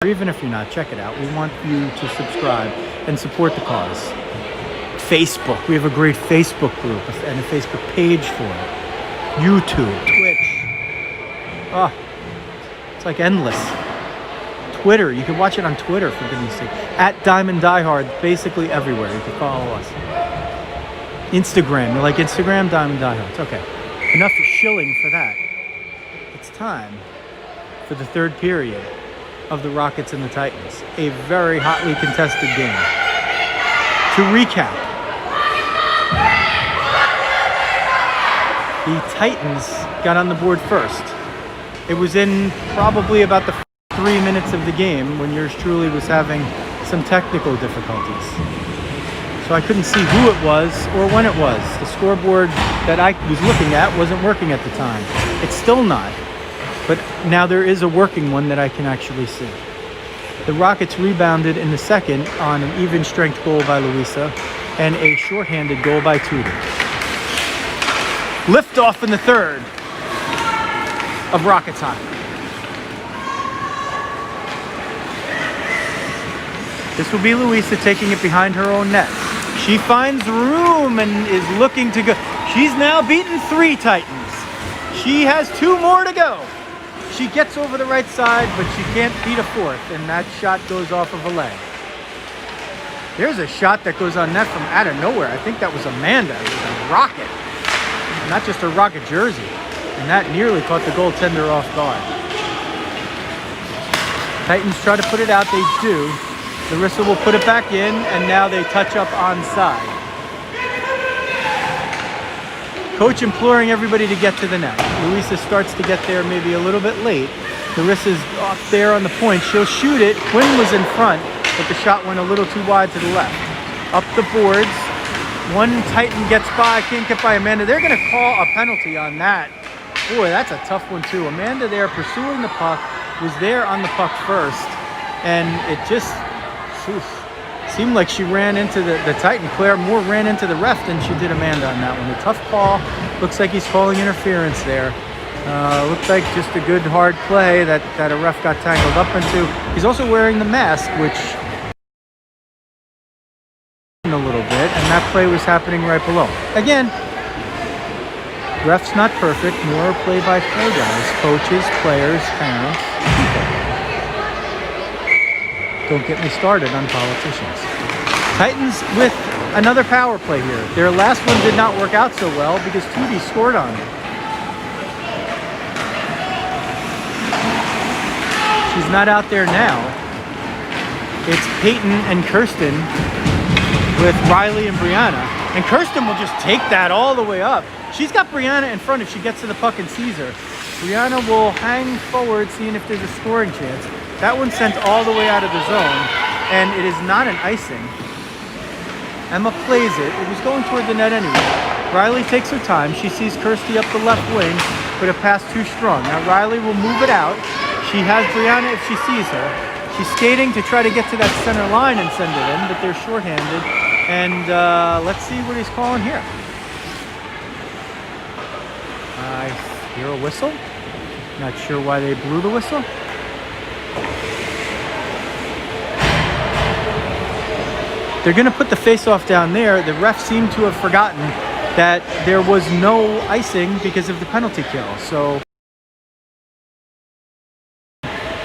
S1: even if you're not, check it out. We want you to subscribe and support the cause. Facebook, we have a great Facebook group and a Facebook page for it. YouTube, Twitch. Oh, it's like endless. Twitter, you can watch it on Twitter, for goodness sake. At Diamond Diehard, basically everywhere. You can follow us. Instagram, you like Instagram? Diamond Diehard. Okay, enough shilling for that. It's time for the third period of the Rockets and the Titans. A very hotly contested game. To recap, the Titans got on the board first. It was in probably about the 3 minutes of the game when yours truly was having some technical difficulties. So I couldn't see who it was or when it was. The scoreboard that I was looking at wasn't working at the time. It's still not. But now there is a working one that I can actually see. The Rockets rebounded in the second on an even strength goal by Louisa and a shorthanded goal by Tudor. Liftoff in the third of Rockets hockey. This will be Louisa taking it behind her own net. She finds room and is looking to go. She's now beaten 3 Titans. She has 2 more to go. She gets over the right side, but she can't beat a 4th, and that shot goes off of a leg. There's a shot that goes on net from out of nowhere. I think that was Amanda. It was a rocket. Not just a Rocket jersey. And that nearly caught the goaltender off guard. Titans try to put it out. They do. Larissa will put it back in, and now they touch up onside. Coach imploring everybody to get to the net. Louisa starts to get there maybe a little bit late. Larissa's up there on the point. She'll shoot it. Quinn was in front, but the shot went a little too wide to the left. Up the boards. One Titan gets by. Can't get by Amanda. They're going to call a penalty on that. Boy, that's a tough one too. Amanda there pursuing the puck. Was there on the puck first. And it just seemed like she ran into the Titan. Claire Moore ran into the ref than she did Amanda on that one. A tough call. Looks like he's calling interference there. Looked like just a good hard play that a ref got tangled up into. He's also wearing the mask, which a little bit, and that play was happening right below. Again, ref's not perfect, nor play-by-play guys, coaches, players, parents, people. Don't get me started on politicians. Titans with another power play here. Their last one did not work out so well because Tootie scored on it. She's not out there now. It's Peyton and Kirsten with Riley and Brianna. And Kirsten will just take that all the way up. She's got Brianna in front if she gets to the puck and sees her. Brianna will hang forward, seeing if there's a scoring chance. That one's sent all the way out of the zone, and it is not an icing. Emma plays it. It was going toward the net anyway. Riley takes her time. She sees Kirsty up the left wing, but a pass too strong. Now Riley will move it out. She has Brianna if she sees her. She's skating to try to get to that center line and send it in, but they're shorthanded. And let's see what he's calling here. I hear a whistle. Not sure why they blew the whistle. They're going to put the face-off down there. The ref seemed to have forgotten that there was no icing because of the penalty kill. So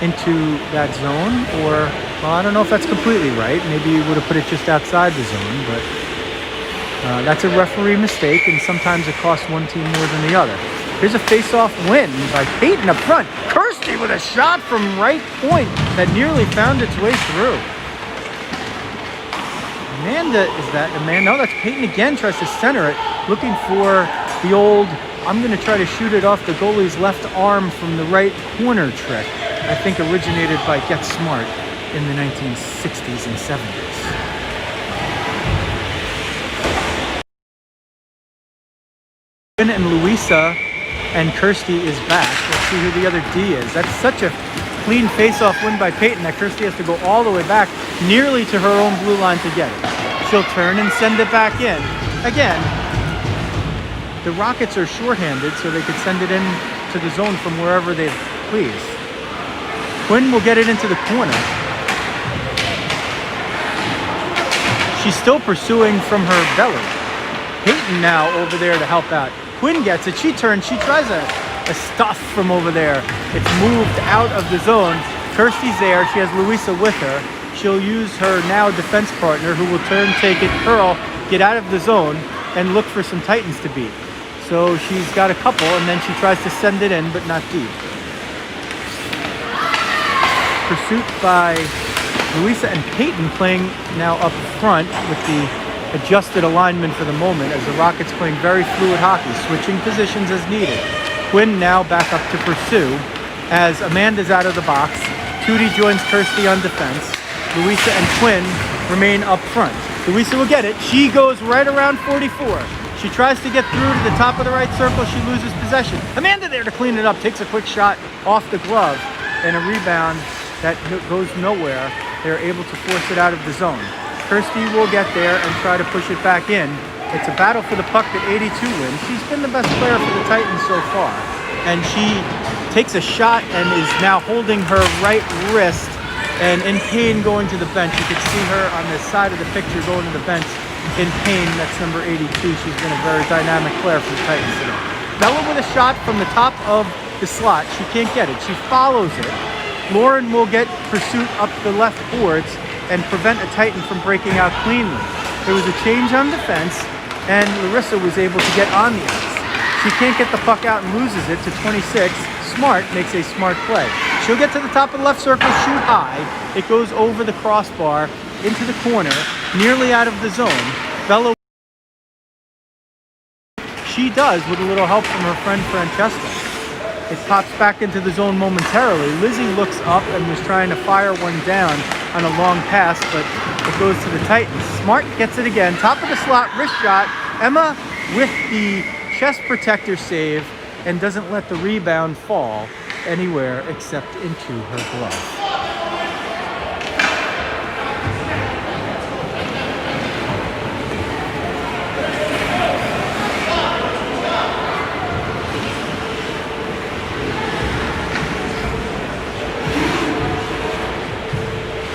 S1: into that zone, or, well, I don't know if that's completely right. Maybe you would have put it just outside the zone, but that's a referee mistake, and sometimes it costs one team more than the other. Here's a face-off win by Peyton up front. Kirsty with a shot from right point that nearly found its way through. Amanda, is that Amanda? No, that's Peyton again, tries to center it, looking for the old, I'm going to try to shoot it off the goalie's left arm from the right corner trick. I think originated by Get Smart in the 1960s and 70s. Quinn and Louisa and Kirsty is back. Let's see who the other D is. That's such a clean face-off win by Peyton that Kirsty has to go all the way back, nearly to her own blue line to get it. She'll turn and send it back in. Again, the Rockets are shorthanded, so they could send it in to the zone from wherever they please. Quinn will get it into the corner. She's still pursuing from her belly. Peyton now over there to help out. Quinn gets it. She turns. She tries a stuff from over there. It's moved out of the zone. Kirsty's there. She has Louisa with her. She'll use her now defense partner, who will turn, take it, curl, get out of the zone, and look for some Titans to beat. So she's got a couple, and then she tries to send it in, but not deep. Pursuit by Louisa and Peyton playing now up front with the adjusted alignment for the moment, as the Rockets playing very fluid hockey, switching positions as needed. Quinn now back up to pursue as Amanda's out of the box. Tootie joins Kirsty on defense. Louisa and Quinn remain up front. Louisa will get it. She goes right around 44. She tries to get through to the top of the right circle. She loses possession. Amanda there to clean it up. Takes a quick shot off the glove and a rebound that goes nowhere. They're able to force it out of the zone. Kirsty will get there and try to push it back in. It's a battle for the puck that 82 wins. She's been the best player for the Titans so far. And she takes a shot and is now holding her right wrist and in pain going to the bench. You can see her on the side of the picture going to the bench in pain. That's number 82. She's been a very dynamic player for the Titans today. Bella with a shot from the top of the slot. She can't get it. She follows it. Lauren will get pursuit up the left boards and prevent a Titan from breaking out cleanly. There was a change on defense, and Larissa was able to get on the ice. She can't get the puck out and loses it to 26. Smart makes a smart play. She'll get to the top of the left circle, shoot high. It goes over the crossbar into the corner, nearly out of the zone. Bella, she does with a little help from her friend Francesca. It pops back into the zone momentarily. Lizzie looks up and was trying to fire one down on a long pass, but it goes to the Titans. Smart gets it again. Top of the slot, wrist shot. Emma with the chest protector save and doesn't let the rebound fall anywhere except into her glove.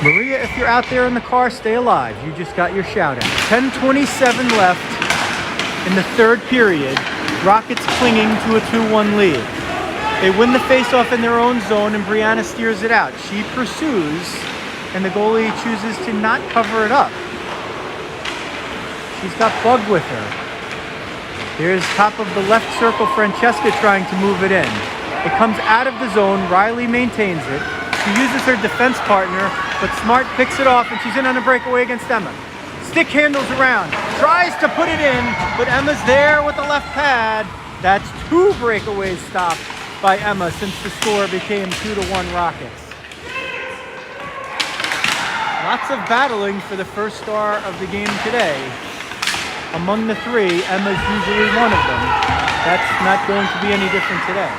S1: Maria, if you're out there in the car, stay alive. You just got your shout out. 10:27 left in the third period. Rockets clinging to a 2-1 lead. They win the faceoff in their own zone and Brianna steers it out. She pursues and the goalie chooses to not cover it up. She's got Bug with her. There's top of the left circle, Francesca trying to move it in. It comes out of the zone. Riley maintains it. She uses her defense partner, but Smart picks it off and she's in on a breakaway against Emma. Stick handles around, tries to put it in, but Emma's there with the left pad. That's 2 breakaways stopped by Emma since the score became 2-1 Rockets. Lots of battling for the first star of the game today. Among the 3, Emma's usually one of them. That's not going to be any different today.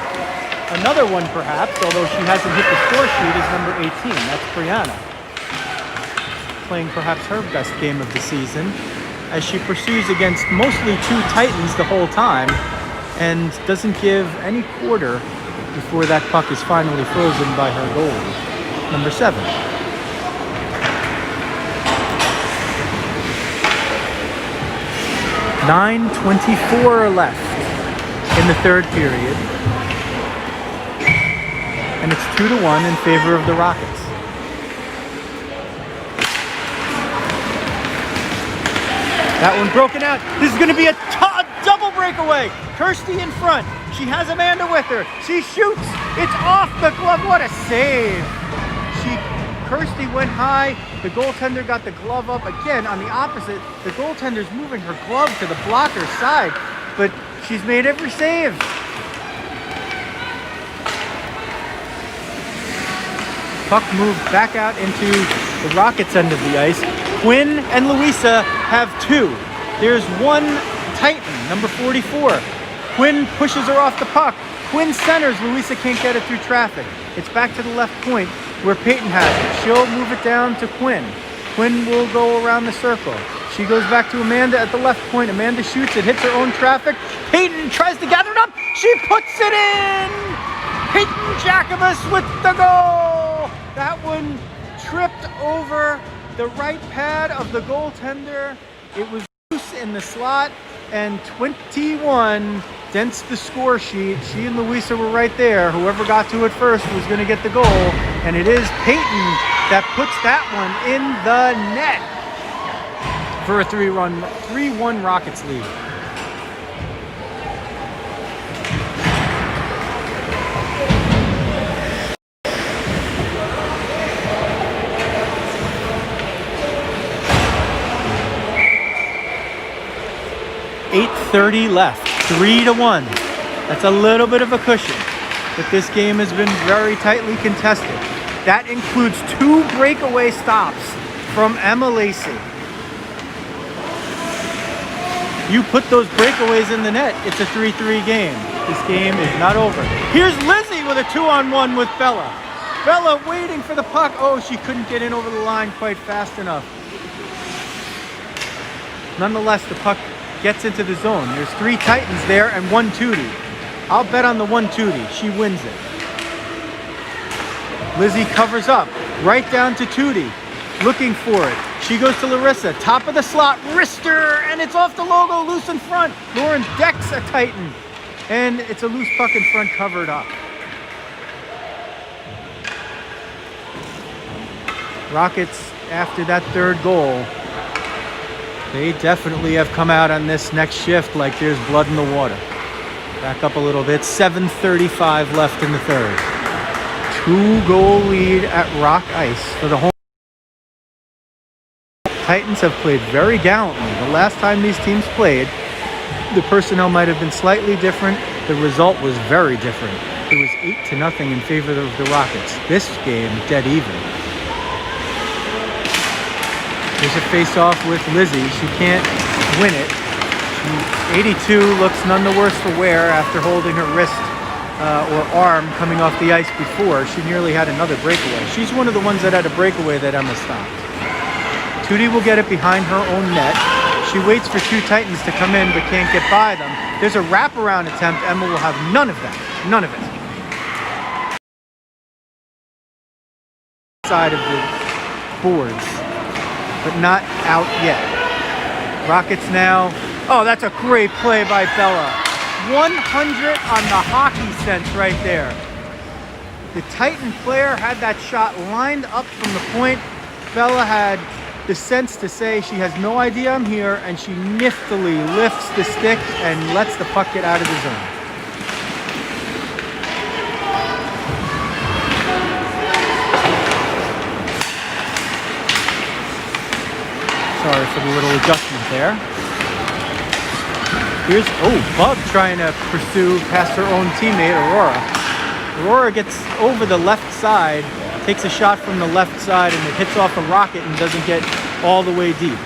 S1: Another one perhaps, although she hasn't hit the score sheet, is number 18. That's Brianna. Playing perhaps her best game of the season as she pursues against mostly two Titans the whole time and doesn't give any quarter before that puck is finally frozen by her goalie, number 7. .9:24 left in the third period. And it's 2-1 in favor of the Rockets. That one broken out. This is going to be a double breakaway. Kirsty in front. She has Amanda with her. She shoots. It's off the glove. What a save. Kirsty went high. The goaltender got the glove up. Again, on the opposite, the goaltender's moving her glove to the blocker's side, but she's made every save. Puck moved back out into the Rockets' end of the ice. Quinn and Louisa have 2. There's one Titan, number 44. Quinn pushes her off the puck. Quinn centers. Louisa can't get it through traffic. It's back to the left point where Peyton has it. She'll move it down to Quinn. Quinn will go around the circle. She goes back to Amanda at the left point. Amanda shoots. It hits her own traffic. Peyton tries to gather it up. She puts it in! Peyton Jacobus with the goal! That one tripped over the right pad of the goaltender. It was loose in the slot, and 21 dents the score sheet. She and Louisa were right there. Whoever got to it first was going to get the goal, and it is Peyton that puts that one in the net for a 3-1 Rockets lead. .8:30 left, 3-1. That's a little bit of a cushion, but this game has been very tightly contested. That includes 2 breakaway stops from Emma Lacey. You put those breakaways in the net, it's a 3-3 game. This game is not over. Here's Lizzie with a 2-on-1 with Bella. Bella waiting for the puck. Oh, she couldn't get in over the line quite fast enough. Nonetheless, the puck gets into the zone. There's 3 Titans there and 1 Tootie. I'll bet on the 1 Tootie. She wins it. Lizzie covers up right down to Tootie, looking for it. She goes to Larissa, top of the slot, wrister, and it's off the logo, loose in front. Lauren decks a Titan, and it's a loose puck in front, covered up. Rockets, after that third goal, they definitely have come out on this next shift like there's blood in the water. Back up a little bit. 7:35 left in the third. 2-goal lead at Rock Ice for the home. Titans have played very gallantly. The last time these teams played, the personnel might have been slightly different. The result was very different. It was 8-0 in favor of the Rockets. This game, dead even. There's a face-off with Lizzie. She can't win it. 82 looks none the worse for wear after holding her wrist or arm coming off the ice before. She nearly had another breakaway. She's one of the ones that had a breakaway that Emma stopped. Tootie will get it behind her own net. She waits for 2 Titans to come in but can't get by them. There's a wraparound attempt. Emma will have none of that. None of it. Side of the boards, but not out yet. Rockets now. Oh, that's a great play by Bella. 100 on the hockey sense right there. The Titan player had that shot lined up from the point. Bella had the sense to say she has no idea I'm here, and she niftily lifts the stick and lets the puck get out of the zone. Sorry for the little adjustment there. Here's, Bub trying to pursue past her own teammate, Aurora. Aurora gets over the left side, takes a shot from the left side, and it hits off a rocket and doesn't get all the way deep.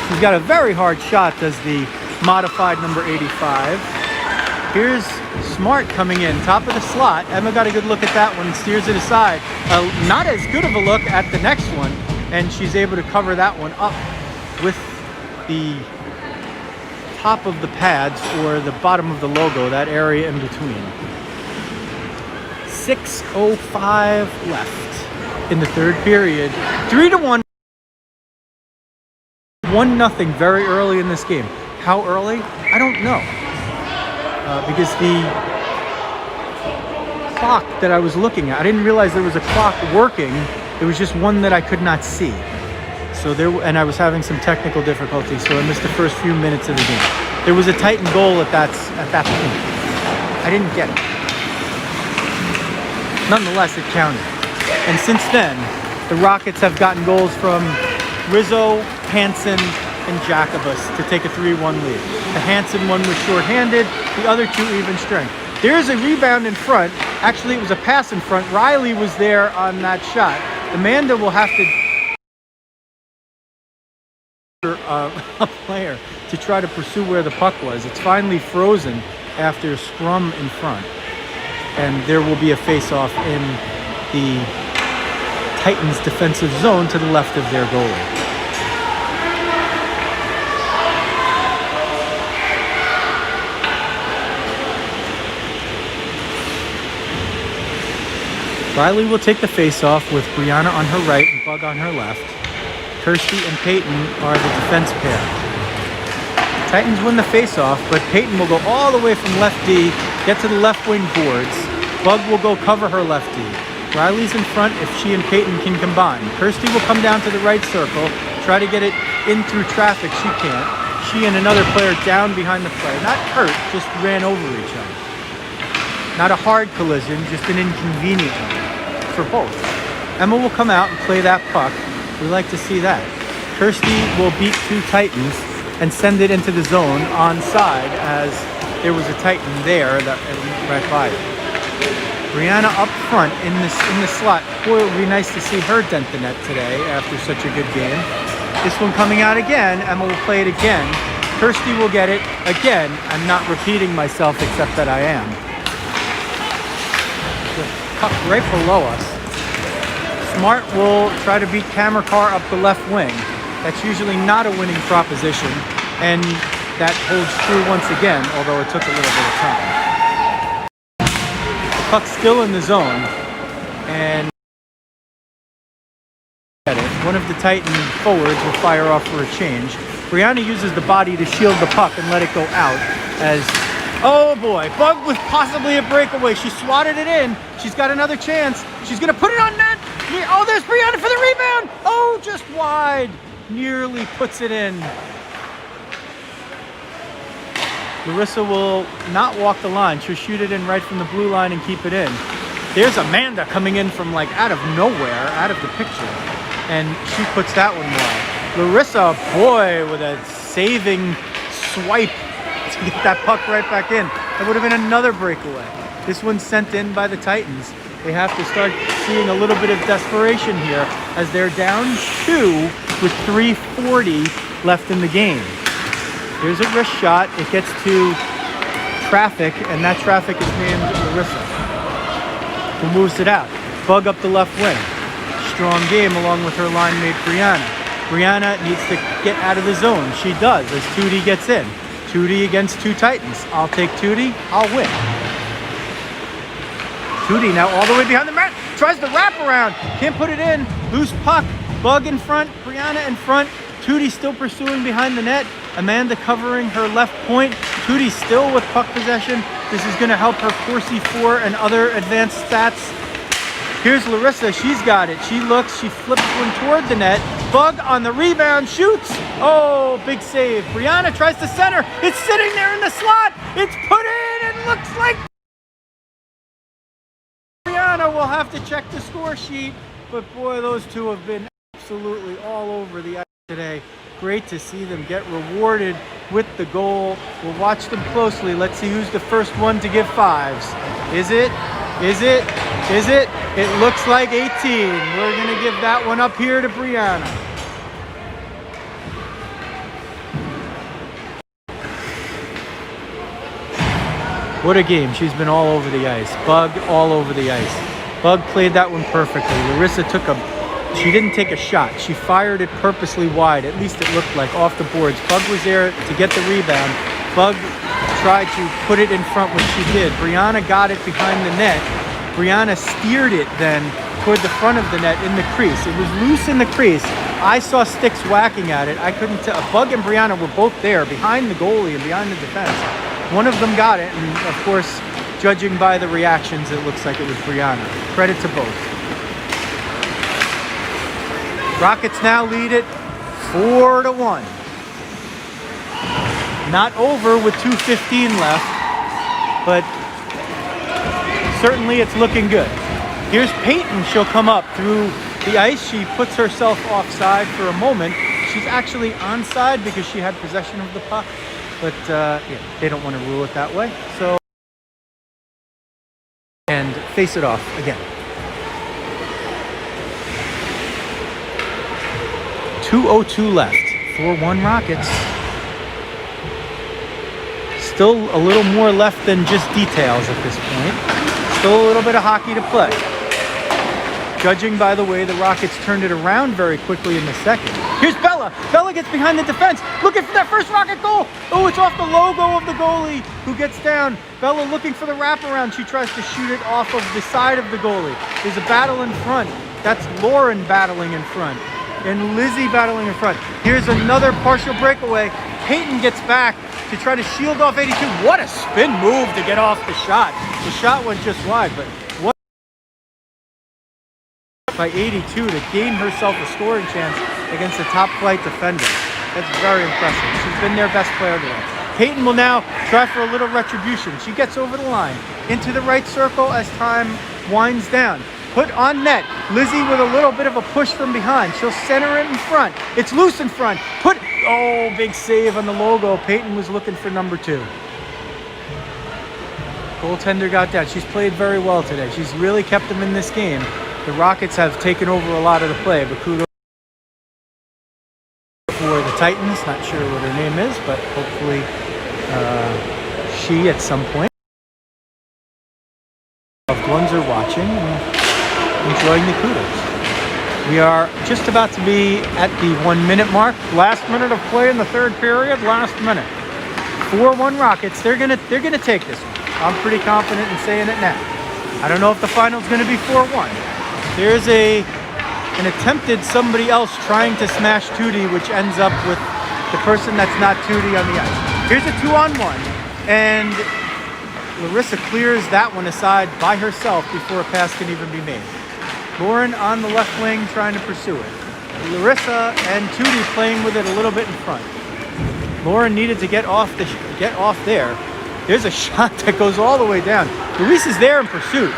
S1: She's got a very hard shot, does the modified number 85. Here's Smart coming in, top of the slot. Emma got a good look at that one and steers it aside. Not as good of a look at the next one, and she's able to cover that one up with the top of the pads or the bottom of the logo, that area in between. 6:05 left in the third period. 3-1. 1-0 very early in this game. How early? I don't know. Because the clock that I was looking at, I didn't realize there was a clock working. It was just one that I could not see. So and I was having some technical difficulties, so I missed the first few minutes of the game. There was a Titan goal at that point. I didn't get it. Nonetheless, it counted. And since then, the Rockets have gotten goals from Rizzo, Hansen, and Jacobus to take a 3-1 lead. The Hansen one was shorthanded, the other two even strength. There's a rebound in front. Actually, it was a pass in front. Riley was there on that shot. Amanda will have to a player to try to pursue where the puck was. It's finally frozen after a scrum in front. And there will be a face-off in the Titans defensive zone to the left of their goalie. Riley will take the face-off with Brianna on her right and Bug on her left. Kirsty and Peyton are the defense pair. Titans win the face-off, but Peyton will go all the way from left D, get to the left wing boards. Bug will go cover her left D. Riley's in front if she and Peyton can combine. Kirsty will come down to the right circle, try to get it in through traffic. She can't. She and another player down behind the player. Not hurt, just ran over each other. Not a hard collision, just an inconvenient one for both. Emma will come out and play that puck. We like to see that. Kirsty will beat two Titans and send it into the zone onside as there was a Titan there that right by it. Brianna up front in the slot. Boy, it would be nice to see her dent the net today after such a good game. This one coming out again. Emma will play it again. Kirsty will get it again. I'm not repeating myself except that I am. The puck right below us. Smart will try to beat Camera Car up the left wing. That's usually not a winning proposition, and that holds true once again, although it took a little bit of time. The puck's still in the zone, and one of the Titan forwards will fire off for a change. Brianna uses the body to shield the puck and let it go out as, oh boy, Bug with possibly a breakaway. She swatted it in. She's got another chance. She's going to put it on net. Oh, there's Brianna for the rebound. Oh, just wide. Nearly puts it in. Larissa will not walk the line. She'll shoot it in right from the blue line and keep it in. There's Amanda coming in from like out of nowhere, out of the picture. And she puts that one wide. Larissa, boy, with a saving swipe to get that puck right back in. That would have been another breakaway. This one's sent in by the Titans. They have to start seeing a little bit of desperation here as they're down 2 with 3:40 left in the game. Here's a wrist shot. It gets to traffic, and that traffic is named Larissa, who moves it out. Bug up the left wing. Strong game along with her line mate Brianna. Brianna needs to get out of the zone. She does as Tootie gets in. Tootie against two Titans. I'll take Tootie. I'll win. Tootie now all the way behind the mat. Tries the wraparound. Can't put it in. Loose puck. Bug in front. Brianna in front. Tootie still pursuing behind the net. Amanda covering her left point. Tootie still with puck possession. This is going to help her Corsi 4 and other advanced stats. Here's Larissa. She's got it. She looks. She flips one toward the net. Bug on the rebound. Shoots. Oh, big save. Brianna tries to center. It's sitting there in the slot. It's put in. It looks like Brianna will have to check the score sheet. But boy, those two have been absolutely all over the ice today. Great to see them get rewarded with the goal. We'll watch them closely. Let's see who's the first one to give fives. Is it? Is it? Is it? It looks like 18. We're going to give that one up here to Brianna. What a game. She's been all over the ice. Bug all over the ice. Bug played that one perfectly. Larissa she didn't take a shot. She fired it purposely wide. At least it looked like, off the boards. Bug was there to get the rebound. Bug tried to put it in front, which she did. Brianna got it behind the net. Brianna steered it then toward the front of the net in the crease. It was loose in the crease. I saw sticks whacking at it. I couldn't tell. Bug and Brianna were both there behind the goalie and behind the defense. One of them got it, and of course, judging by the reactions, it looks like it was Brianna. Credit to both. Rockets now lead it 4-1. Not over with 2:15 left, but certainly it's looking good. Here's Peyton. She'll come up through the ice. She puts herself offside for a moment. She's actually onside because she had possession of the puck, but yeah, they don't want to rule it that way. So, and face it off again. 2:02 left. 4-1 Rockets. Still a little more left than just details at this point. Still a little bit of hockey to play. Judging by the way the Rockets turned it around very quickly in the second. Here's Bella. Bella gets behind the defense, looking for that first Rocket goal. Oh, it's off the logo of the goalie who gets down. Bella looking for the wraparound. She tries to shoot it off of the side of the goalie. There's a battle in front. That's Lauren battling in front. And Lizzie battling in front. Here's another partial breakaway. Peyton gets back to try to shield off 82. What a spin move to get off the shot. The shot went just wide, but what by 82 to gain herself a scoring chance against a top flight defender. That's very impressive. She's been their best player today. Peyton will now try for a little retribution. She gets over the line into the right circle as time winds down. Put on net. Lizzie with a little bit of a push from behind. She'll center it in front. It's loose in front. Oh, big save on the logo. Peyton was looking for number 2. Goaltender got that. She's played very well today. She's really kept them in this game. The Rockets have taken over a lot of the play, but kudos for the Titans. Not sure what her name is, but hopefully she at some point. Loved ones are watching and enjoying the kudos. We are just about to be at the 1 minute mark. Last minute of play in the third period. Last minute. 4-1 Rockets. They're gonna take this one. I'm pretty confident in saying it now. I don't know if the final's gonna be 4-1. There's an attempted somebody else trying to smash Tootie, which ends up with the person that's not Tootie on the ice. Here's a 2-on-1, and Larissa clears that one aside by herself before a pass can even be made. Lauren on the left wing trying to pursue it. Larissa and Tootie playing with it a little bit in front. Lauren needed to get off there. There's a shot that goes all the way down. Luis is there in pursuit.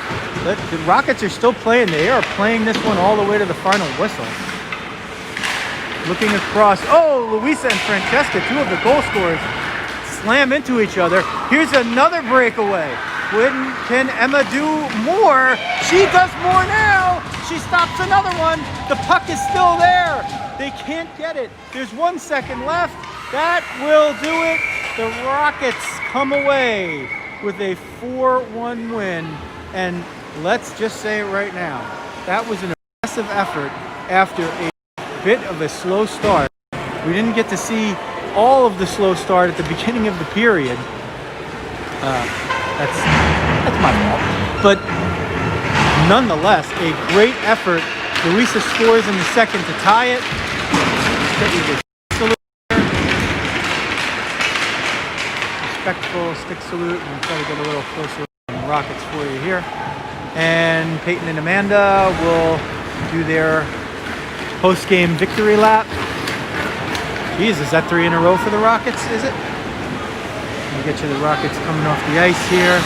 S1: The Rockets are still playing. They are playing this one all the way to the final whistle. Looking across. Oh, Luisa and Francesca, 2 of the goal scorers, slam into each other. Here's another breakaway. When can Emma do more? She does more now. She stops another one. The puck is still there. They can't get it. There's 1 second left. That will do it. The Rockets come away with a 4-1 win. And let's just say it right now. That was an impressive effort after a bit of a slow start. We didn't get to see all of the slow start at the beginning of the period. That's my fault. But nonetheless, a great effort. Luisa scores in the second to tie it. Respectful stick salute. I'm going to try to get a little closer on the Rockets for you here. And Peyton and Amanda will do their post-game victory lap. Jeez, is that 3 in a row for the Rockets, is it? We'll get you the Rockets coming off the ice here.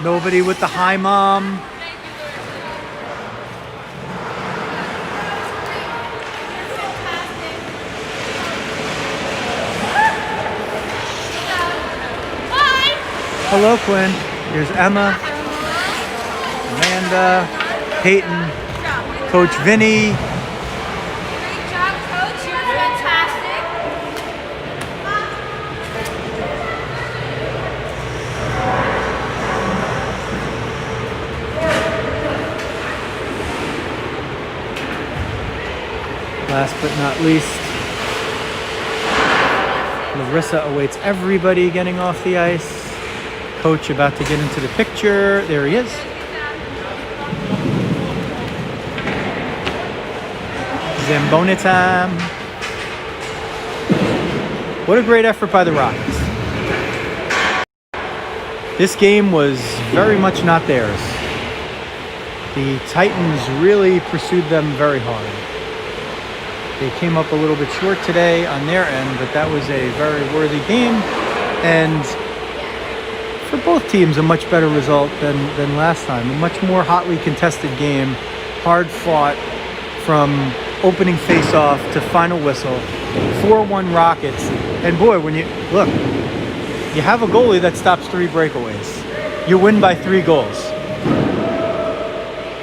S1: Nobody with the hi, Mom. Hello, Quinn. Here's Emma, Amanda, Peyton, Coach Vinny.
S2: Great job, Coach. You're
S1: Last but not least, Larissa awaits everybody getting off the ice. Coach about to get into the picture. There he is. Zamboni time. What a great effort by the Rockets. This game was very much not theirs. The Titans really pursued them very hard. They came up a little bit short today on their end, but that was a very worthy game. And for both teams, a much better result than last time. A much more hotly contested game, hard fought from opening face-off to final whistle. 4-1 Rockets. And boy, when you look, you have a goalie that stops 3 breakaways. You win by 3 goals.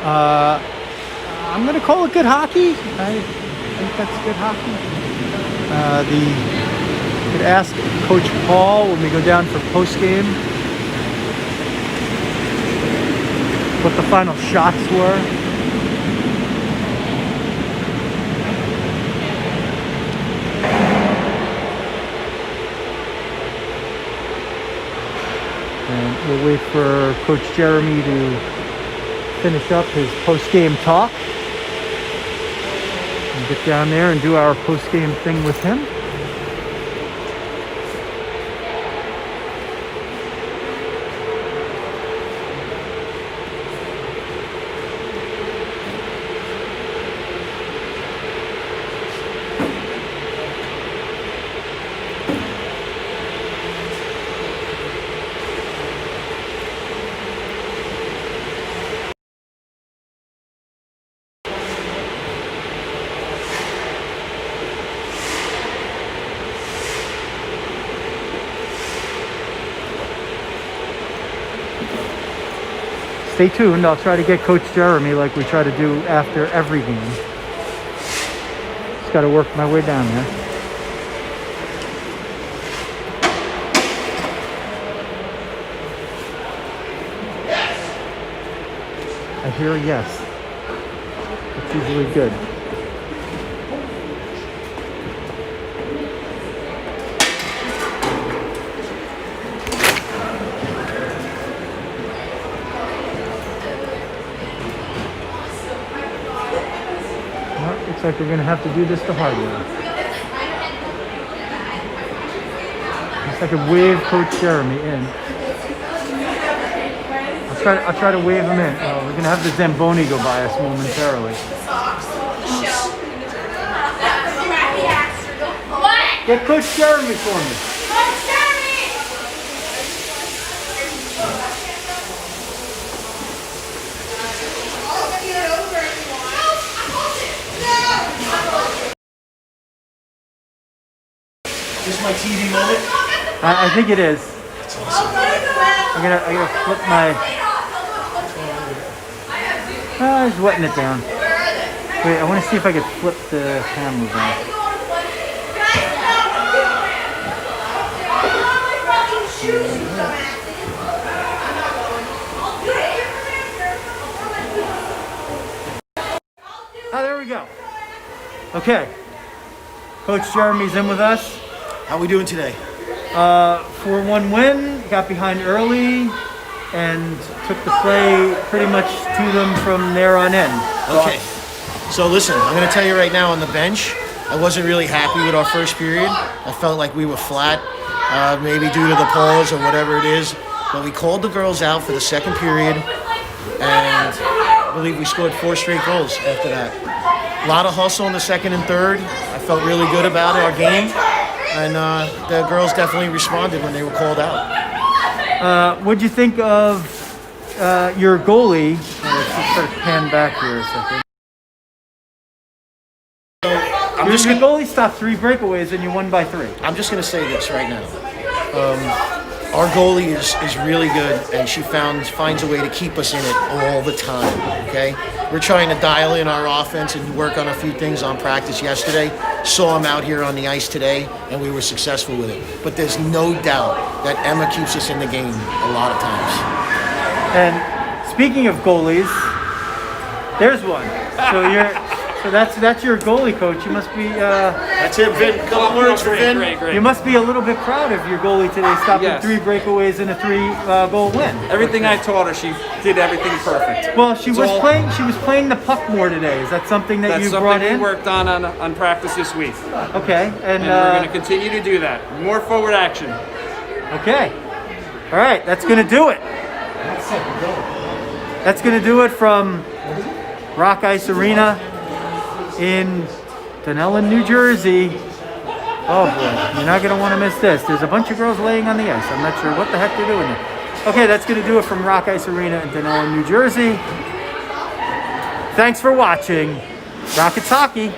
S1: I'm going to call it good hockey. I think that's good hockey. Could ask Coach Paul when we go down for post-game what the final shots were. And we'll wait for Coach Jeremy to finish up his post-game talk and get down there and do our post-game thing with him. Stay tuned. I'll try to get Coach Jeremy like we try to do after every game. Just got to work my way down there. I hear a yes. It's usually good. Looks like we're going to have to do this the hard way. Guess I could wave Coach Jeremy in. I'll try to wave him in. We're going to have the Zamboni go by us momentarily. Get Coach Jeremy for me.
S2: Is this my TV moment?
S1: I think it is.
S2: That's awesome.
S1: I gotta flip my. I was wetting it down. Wait, I want to see if I could flip the camera back. Oh, there we go. Okay. Coach Jeremy's in with us.
S2: How are we doing today?
S1: 4-1 win, got behind early, and took the play pretty much to them from there on in.
S2: Okay. So listen, I'm going to tell you right now on the bench, I wasn't really happy with our first period. I felt like we were flat, maybe due to the pause or whatever it is. But we called the girls out for the second period, and I believe we scored 4 straight goals after that. A lot of hustle in the second and third. I felt really good about our game. And the girls definitely responded when they were called out.
S1: What'd you think of your goalie? Let's just sort of pan back here a second. Your goalie stopped 3 breakaways and you won by 3.
S2: I'm just going to say this right now. Our goalie is really good, and she finds a way to keep us in it all the time, okay? We're trying to dial in our offense and work on a few things on practice yesterday. Saw him out here on the ice today, and we were successful with it. But there's no doubt that Emma keeps us in the game a lot of times.
S1: And speaking of goalies, there's one. So So that's your goalie coach. You must be
S2: That's it, Vin. Couple words for Vin.
S3: Great.
S1: you must be a little bit proud of your goalie today, stopping
S3: Yes.
S1: 3 breakaways and a 3-goal win.
S3: Everything I taught her, she did everything perfect.
S1: Well, she
S3: It's
S1: was
S3: all-
S1: playing. She was playing the puck more today. Is that something that
S3: That's
S1: you
S3: something
S1: brought
S3: we
S1: in?
S3: worked on practice this week.
S1: Okay, and,
S3: And we're going to continue to do that. More forward action.
S1: okay, all right. That's gonna do it. That's gonna do it from Rock Ice Arena in Dunellen, New Jersey. Oh boy, you're not gonna want to miss this. There's a bunch of girls laying on the ice. I'm not sure what the heck they're doing there. Okay, that's gonna do it from Rock Ice Arena in Dunellen, New Jersey. Thanks for watching. Rockets Hockey.